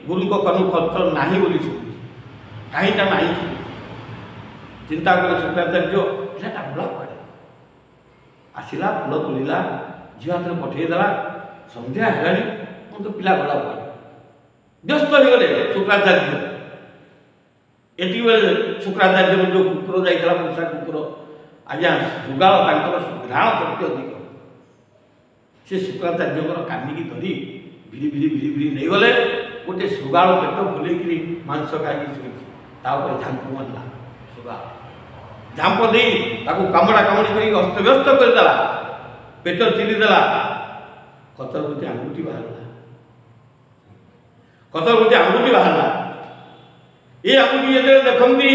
Speaker 1: गुरु कनु कच नहीं बोली शुभुची कहींटा नहीं शुभुची चिंता कले शुक्राचार्य इलाटा भला पड़े आसला फूल तोड़ा झील हाथ में पठेदेला संध्या है तो पिला गला पड़े व्यस्त हो गले शुक्राचार्य एटी बेले शुक्राचार्य जो कुकुर जाइला पोषा कुकुर आज्ञा सुगाल घ्राण शक्ति अधिक से शुक्राचार्य कानिकी धरी भिड़ी भिड़ी भिड़ी भिड़ी नहीं गले गोटे सुगाल पेट फुलेकरी मांस खाई शोची झांप मारला सुगाल झांप दे कामड़ा कामड़ी कर अस्तव्यस्त करदेला पेट चिरीदेला कचर गोटे आंगुठी बाहरला कचर गोटे आंगुठी बाहरला ये आंगुठी ये देखती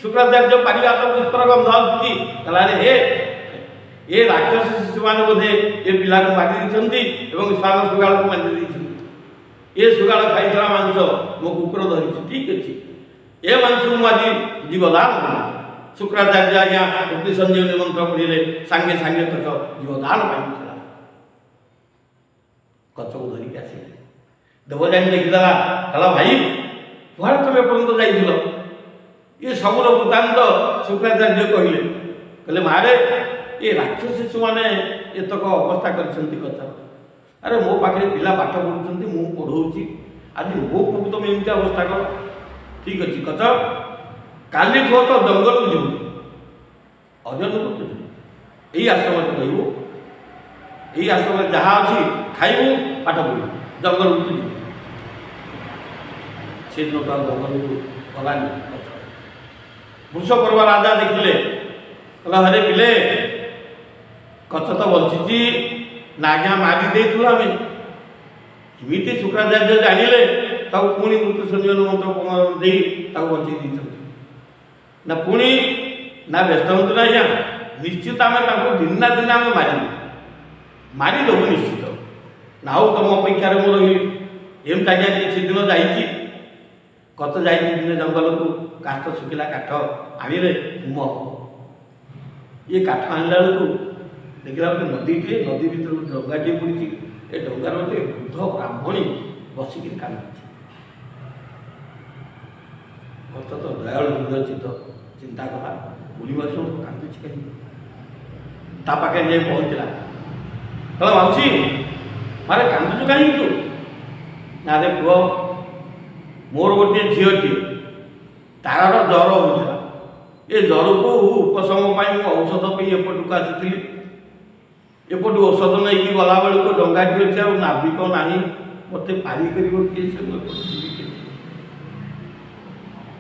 Speaker 1: शुक्राचार्य पारिवात पुष्पर गंध आसुची कहला हे ये राक्षस शिशु मैंने बोधे ये पिला को मारी देते स्वान सुगाल को मारी देते ये सुगाल खाई मांस मो कुकुर धरी ठीक अच्छे ये मांस मुझे जीवदान कला शुक्राचार्य आज्ञा प्रति संजीवनी मंत्र पढ़े सांगे सांगे कच जीवदान पाइला कच को धरिक आसिले देवजानी देखीदेला कहला भाई कुआड़े तुम एपर्यंत जाइल ये सबूर वृत्तांत शुक्राचार्य कहले मारे ये राक्षस शिशु मैंने एतक अवस्था कर अरे मो पाखे पिला पाठ पढ़ुं मु पढ़ाऊँगी आज मो पुक तुम एमती अवस्था कर ठीक अच्छे कच काली ठो तो जंगल को जीव अजन को यही आश्रम रही यही आश्रम जहाँ अच्छी खाइबू पाठ पढ़ू जंगल को जीव से दिन तो जंगल को गलानी वृष पर्व राजा देखिले कहला हरे पिले कच तो बंची नाज्ञा मारी देलु आम कमी शुक्राचार्य जानिले पुणी मृत्यु संजीवन मंत्र दे बचे ना पुणी ना व्यस्त हूँ ना आज्ञा निश्चित आम दिन ना दिन आम मारिदेबू निश्चित ना तुम अपेक्षा मु रही एमती आज्ञा किसी दिन जा कच जा दिन जंगल को काठ सुखिला काठ आनिले हुम ये काठ आणला बेलू देखला गोटे नदीटे नदी भर डंगाटे पड़ी ए डंगार गोटे वृद्ध ब्राह्मणी बसिक कांदी कच तो दयालु हृदयचित चिंता कला बुलवा सब कांदी कहीं पाखे जाए पहुँचला कहला माउसी मारे कांदुचु कहीं तू ना रे पुओ मोर गोटे झीटी तार जर होता ये जर को उपशम औषध एपटक आसी एपटू औषध नहीं गला बेलू डंगाटी अच्छे और नाविक ना मत पारी कर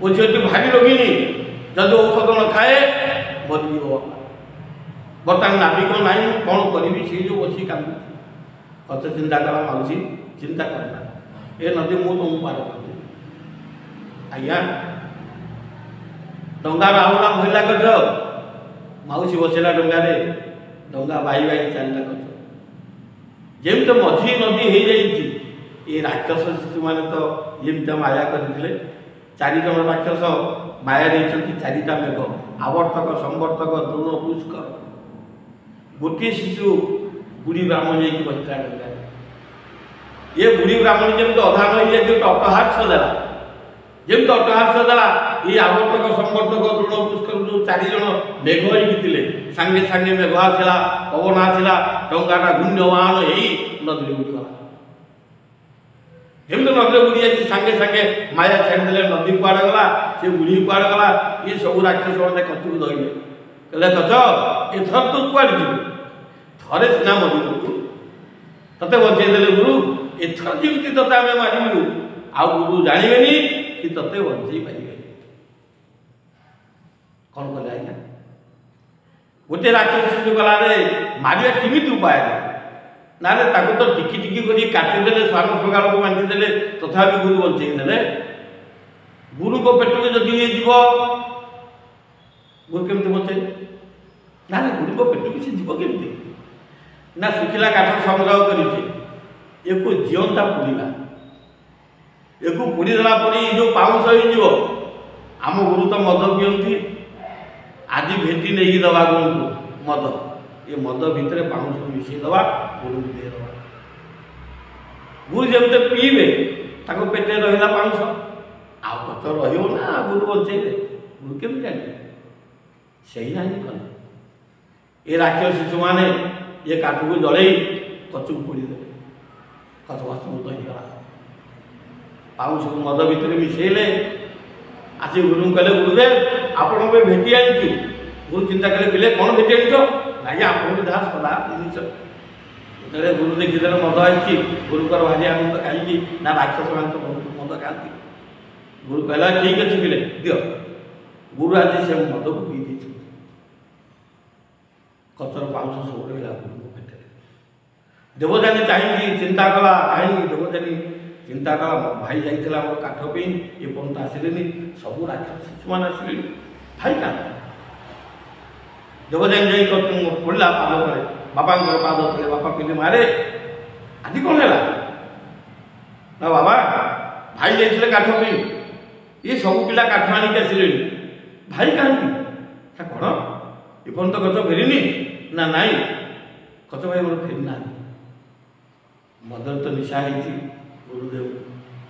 Speaker 1: वो झीटी भारी रोगिणी जदि औषध न खाए मरीज बर्तमान नाविक ना कौन करी सी जो बस कांदी कच चिंता कला माउसी चिंता करना ये नदी मु तुमको पार कर आज्ञा डंगा राहुला महिला कच माउसी बसला डंगारे डंगा बाई बाई चलला कच जमी तो मझी नदी हो जाए राक्षस शिशु मैंने तो जमी माया करते चारिज राक्षस माया नहीं चारिटा मेघ आवर्तक संवर्तक द्रोण पुष्कर गोटे शिशु बुढ़ी ब्राह्मणी जाकि बसला डंगारे ये बुढ़ी ब्राह्मणी जमी अधा नई जाए अटहास देला जमी अटहास देला ये आवर्तक संवर्तक द्रोण पुष्कर जो चारिज मेघ होते सांगे सांगे मेघ आसला पवन आसला डंगाटा घूर्ण्यमान हो नदी बुड़ीगला जमी नदी बुड़ी जाए सांगे सांगे माया छाड़ीदे नदी कुआड़े गला से बुढ़ी कुआड़े गला ये सब राक्षस मैंने कचू धरले कहले कच एथर तू कुआड़े जीव थरे सीना मरीगलु ते बचेदेले गुरु एथर जमी ते आम मारू आउ गुरु जानवेनि कि तते बंचई पारे कौन कले आज्ञा गोटे राक्षस शिशु गला मारिया केमी उपाय ना तो टिकी टिकी कर काटिदेले स्वामी प्रकार को बांधिदेले तथापि गुरु बंचई ने गुरु को पेट में जदि ये जीव गुरु केमती बचे ना गुरु को पेट में से जीव केमती ना सुखिला काठ संग्रह करिछे एको जीवंता पुड़ीला एको पुड़ीदेला पर जो पाउंस हो आम गुरु तो मद पियंती आज भेटी नहीं दवा गुरु को मद ये मद भितर पाउंस मिसई दवा गुरु को दे दवा गुरु जमते पीबे ताको पेटे रहिला पाउंस आ कत रहियो ना गुरु बचेले गुरु केम जाने सही नहीं कले ये राक्षस शिशु माने ये काठ को जड़े कचु पोड़ीदे कच भस्मूत होगा पाउंस को मद भितर मिसेले आसी गुरु कहले गुरुदेव आपण भेटी आनी गुरु चिंता कले पिले कौन भेटी आनी ना आपको जहाँ सदा जिस जो गुरु देखीदे मद आई गुरु भारी आनंद कहीं ना राक्षस मान तो बहुत मद खाती गुरु कहला ठीक अच्छे पिले दियो गुरु आज से मद को पी दी कचर पाउंस सब रहा गुरु को पेटे देवजानी चाहिए चिंता कला कहीं देवजानी चिंता कला भाई जाइला मोर काठ पे ये पर्यंत आसिले सब राक्षस शिशु मान आसिले भाई क्या देवजानी जाई पड़ा पाद तले बापा पाद तले बापा कहले मारे आज कौन है ना बाबा भाई जाइए काठ पे ये सब पिला काठ आणिक आसिले भाई कहती कौन ये पर्यंत गच फेरीनी ना नाई कच भाई मोर फेरी ना मदर तो निशा है गुरुदेव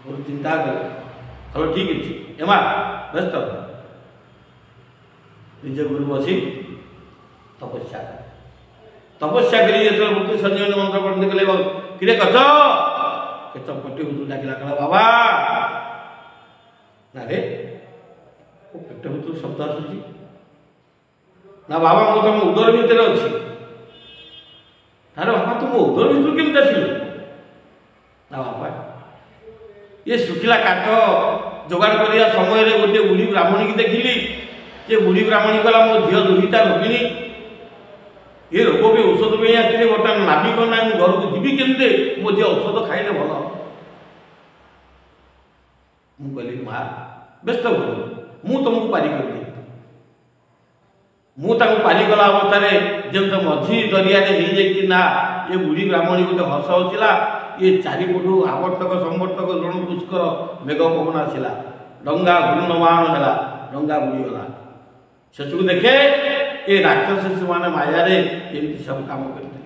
Speaker 1: गुरु चिंता कले चलो ठीक है एमा व्यस्त निज गुरु बसी तपस्या तपस्या करी जो मृत्यु संजीवनी मंत्र पढ़ते गले किरे कच केच पट्टी भूत डाकिला कला बाबा ना रे पेट भूत शब्द आसूची ना बाबा मो तुम उदर भितर अच्छी अरे बाबा तुम उदर भितर केमती आसिल ना बाबा ये सुखिला काठ जोगाड़ करिया समय गोटे बुढ़ी ब्राह्मणी की देखिली जे बुढ़ी ब्राह्मणी कला मो झील दुहिता रोगिणी ये रोग भी औषध पे आसती बर्तमान नाविक ना घर को जीवी केमते मो झी औषध खाइले भल मुझे माँ व्यस्त हो मु तुमको पारी कर पारिगला अवस्था जमी मझी दरिया ना ये बुढ़ी ब्राह्मणी गोटे हस हसिला ये चारिपटू आवर्तक संवर्तक रण पुष्कर मेघ पवन आसला डंगा घूर्णमान है डंगा बुड़ीगला शेष को देखे ये राक्षस शिशु मैंने मायारे एमती सब कम करते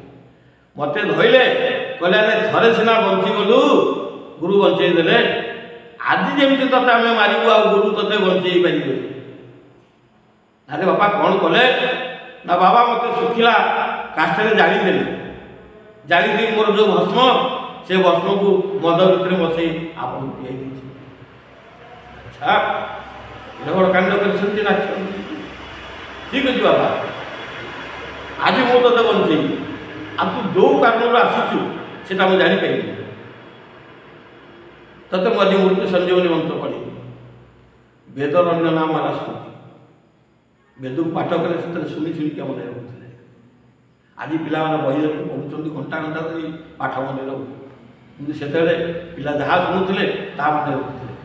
Speaker 1: मत धरले कहले थे सीना बंची गलु गुरु बंचई देले आज जमी ते आम मारू आ गुरु ते बंचई पारे अरे बापा कौन कले ना बाबा मत सुखिला काष्ठे जाली मोर जो भस्म से भस्म को मद भितर बसई आप पी अच्छा ये बड़ कांड कर ठीक अच्छे बाबा आज मु ते बंचई आ तू जो कारण आसुचु से मुझे जापारि ते मुझे मृत्यु संजीवनी मंत्र पढ़ी वेदर अन्य नाम है श्रुति वेद को पाठ कले शुणी शुणिक मन रखुले आज पिला बही पढ़ुं घंटा घंटा धरी पाठ मन रखु से पिला जहाँ शुणुले मन रखुले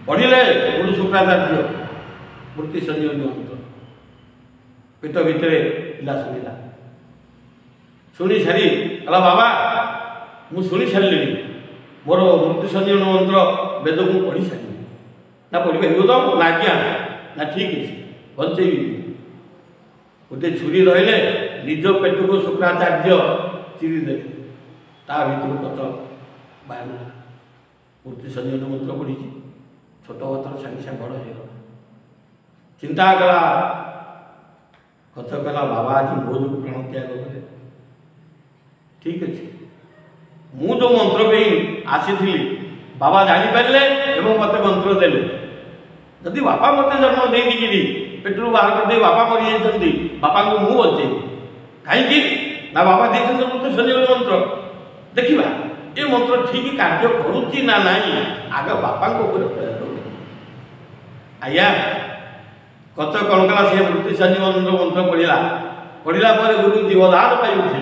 Speaker 1: पढ़ले गुरु शुक्राचार्य मृत्यु संजीवनी मंत्र पेट भितर पिला शुणिला शुणी सारी कहला बाबा मु शुणी सारे मोर मृत्यु संजीवनी मंत्र वेद को पढ़ी सारी ना पढ़ी पार तो ना आज्ञा ना ठीक है बंचई गोटे छुरी रही निज पेट को शुक्राचार्य चिरी दे भर कच बाहर मृत्यु संजीवनी मंत्र पढ़ी छोट बतर सागे सागे बड़ हो चिंता कला कच कला बाबा आज मो जो प्राण त्याग कले ठीक अच्छे मु जो मंत्र पे आसी बाबा जापारे मत मंत्र देले जदि बापा मत जन्म देकी पेटू बाहर कर बापा मरी जाती बापा को मुझे बचे कहीं ना बापा मृत्यु संजीवनी मंत्र देखा ए मंत्र ठीक कार्य करुच्ची ना नहीं आग बापा प्रयोग आज्ञा कत कौन कला सी मृत्युशनी मंत्र पढ़ला गुरु जीवदान पाई उठे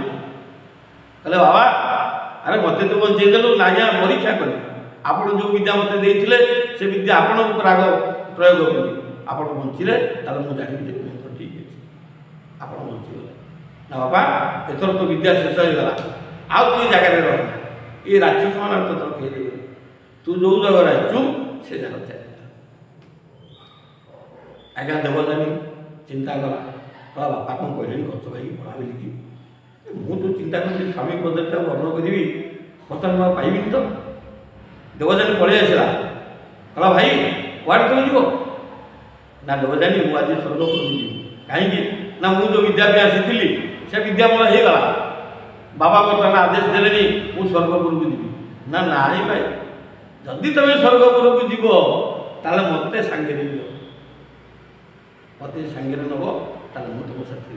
Speaker 1: कहले बाबा अरे मत तू बचेदेलु ना आज्ञा परीक्षा कली आप जो विद्या मत देते से विद्या आपण आग प्रयोग कली आप बचिले मुझे जानी मंत्र ठीक है आप बचीगले ना बाबा एथर तो विद्या शेष हो गला आउ कोई जगह रहा ये राक्षस मान तो खेल तू जो जगह आसु से जगह चल आज्ञा देवजानी चिंता कला कला बापा कौन कहले गच भाई पढ़ा बोलिकी मुझे तो चिंता करी स्वामी प्रोजेक्ट वर्ण करी बर्तमान पाइबी तो देवजानी पलि आसला कला भाई कुआड़े तुम जीव ना देवजानी मुझे स्वर्ग को जी कहीं ना मुझे जो विद्या आसी से विद्या मोर हो गला बाबा बर्तमान आदेश देले मुझ स्वर्गपुर को जी ना ना भाई जदि तुम स्वर्गपुर को जीव ताले मत सांगे मत सांगे नब ताले मु तुम साथी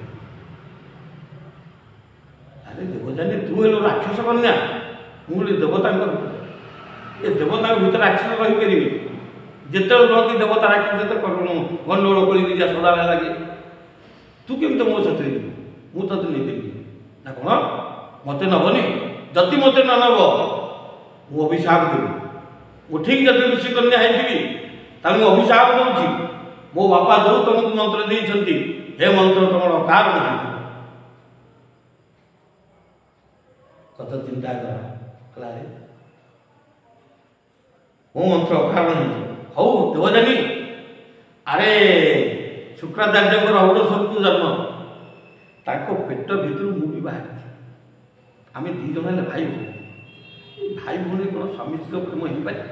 Speaker 1: अरे देवजानी तू हेलो राक्षस कन्या मुझे देवता ये देवता भीतर राक्षस रहीपर जिते रुहती देवता राक्षस गंडगोल कर सदा लगे तू केमी मो साथी मु तो नहीं पारि ना कौन मत नबनी जदि मत न नब मु अभिशाप देवी मु ठीक जब ऋषि कन्या होती अभिशाप दूसरी मो बापा जो तुमको मंत्र देते हे मंत्र तुम कार नहीं कत चिंता कर मो मंत्र अकार नहीं हौ देवजानी अरे शुक्राचार्य औरस्वरू जन्म ताको पेट भितर मुझे बाहर आम दी जन है भाई भौणी भाई भौणी कौन स्वामी स्त्री प्रेम हो पारे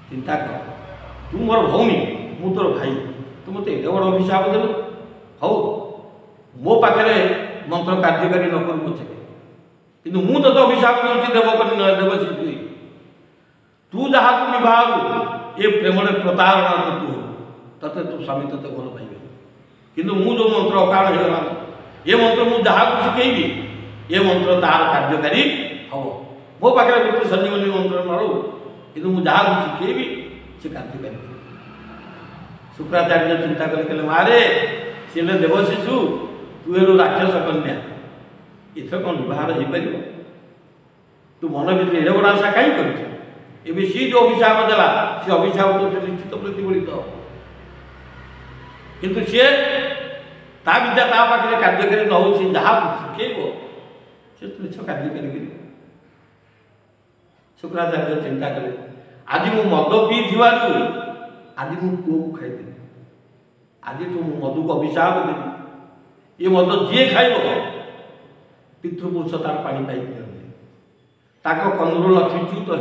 Speaker 1: चिंता कर तू मोर भौणी मु तोर भाई तू मत एत बड़ अभिशाप देलु हौ मो पाखे मंत्र कार्यकारी न करू पछे किंतु मु तो अभिशाप दूसरी देव शिशु तू जहाँ विवाह ये प्रेम प्रतारणा तो तू तते तू स्वामी तते भल पाइबे किंतु मु जो मंत्र अकारण होगा ये मंत्र मु जहाँ शिखेबी ये मंत्र तार कार्यकारी हम मो पाखे गोटे संजीवनी मंत्र नड़ू किंतु मु जहाँ शिखेबी से कार्यकारी शुक्राचार्य चिंता कले मारे सी देव शिशु तू हेलु राक्षस कन्या इथर कौन व्यवहार हो पार तू मन भर एड़े बड़ा आशा कहीं कर सी जो अभिशाप देला सी अभिशाप तो निश्चित प्रतिफलित किंतु सी ता विद्या ता पाखे कार्यकारी न हो जहाँ शिखेब से तुच्छ कार्यकारी कर शुक्राचार्य चिंता कले आज मु मद पी आज मु पुओ को खाईदेवी आज तो मु मधु को अभिशाप देवी ये मद जी खाइब पितृपुरुष तार पानी पाई कन्नूर लक्ष्मी च्युत हो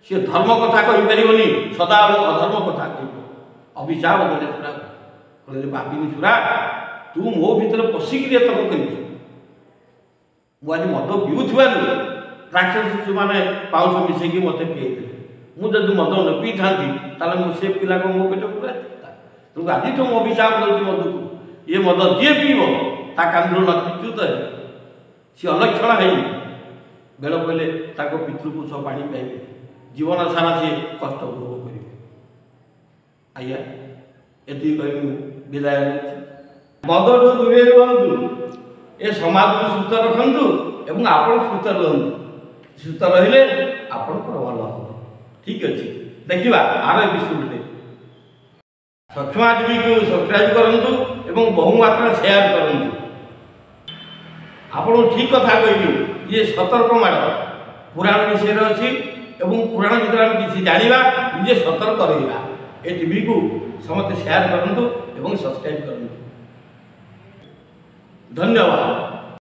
Speaker 1: सी धर्म कथा कहीपरि सदा अधर्म कथा कह अभिशाप देले सुरा कहले बापिनी सुरा तू मो भीतर पशिकी तक कर आज मद पीऊर राक्षस शिशु मैंने पाउस मिसेक मत पीदे मुझे मद न पी था से पिला को मो पेट पूरा तुम आज तो मो अभिशाप दूसरी मद को ये मद जी पीब ता कांधर लक्ष्मीच्युत है सी अलक्षण है बेल पहले पितृपुरुष पानी पाइबे जीवन सारा सी कष्ट भोग कर आज्ञा ये कह विदाय मद दूरे रुहतु ए समाज को सुस्थ रखु एवं आप सुस्थ रुहतु सुस्थ रहिले आपंकर भल हम ठीक अच्छे देखा आर एपिसोड सक्षमा टीवी को सब्सक्राइब करूँ एवं बहु मात्रा शेयर करूँ आपको ठीक कथा कहि ये सतर्क माड़ पुराण विषय अच्छी पुराण भर आम किसी जाना निजे सतर्क रहा ये टीवी को समस्त शेयर करूँ एवं सब्सक्राइब करूँ धन्यवाद।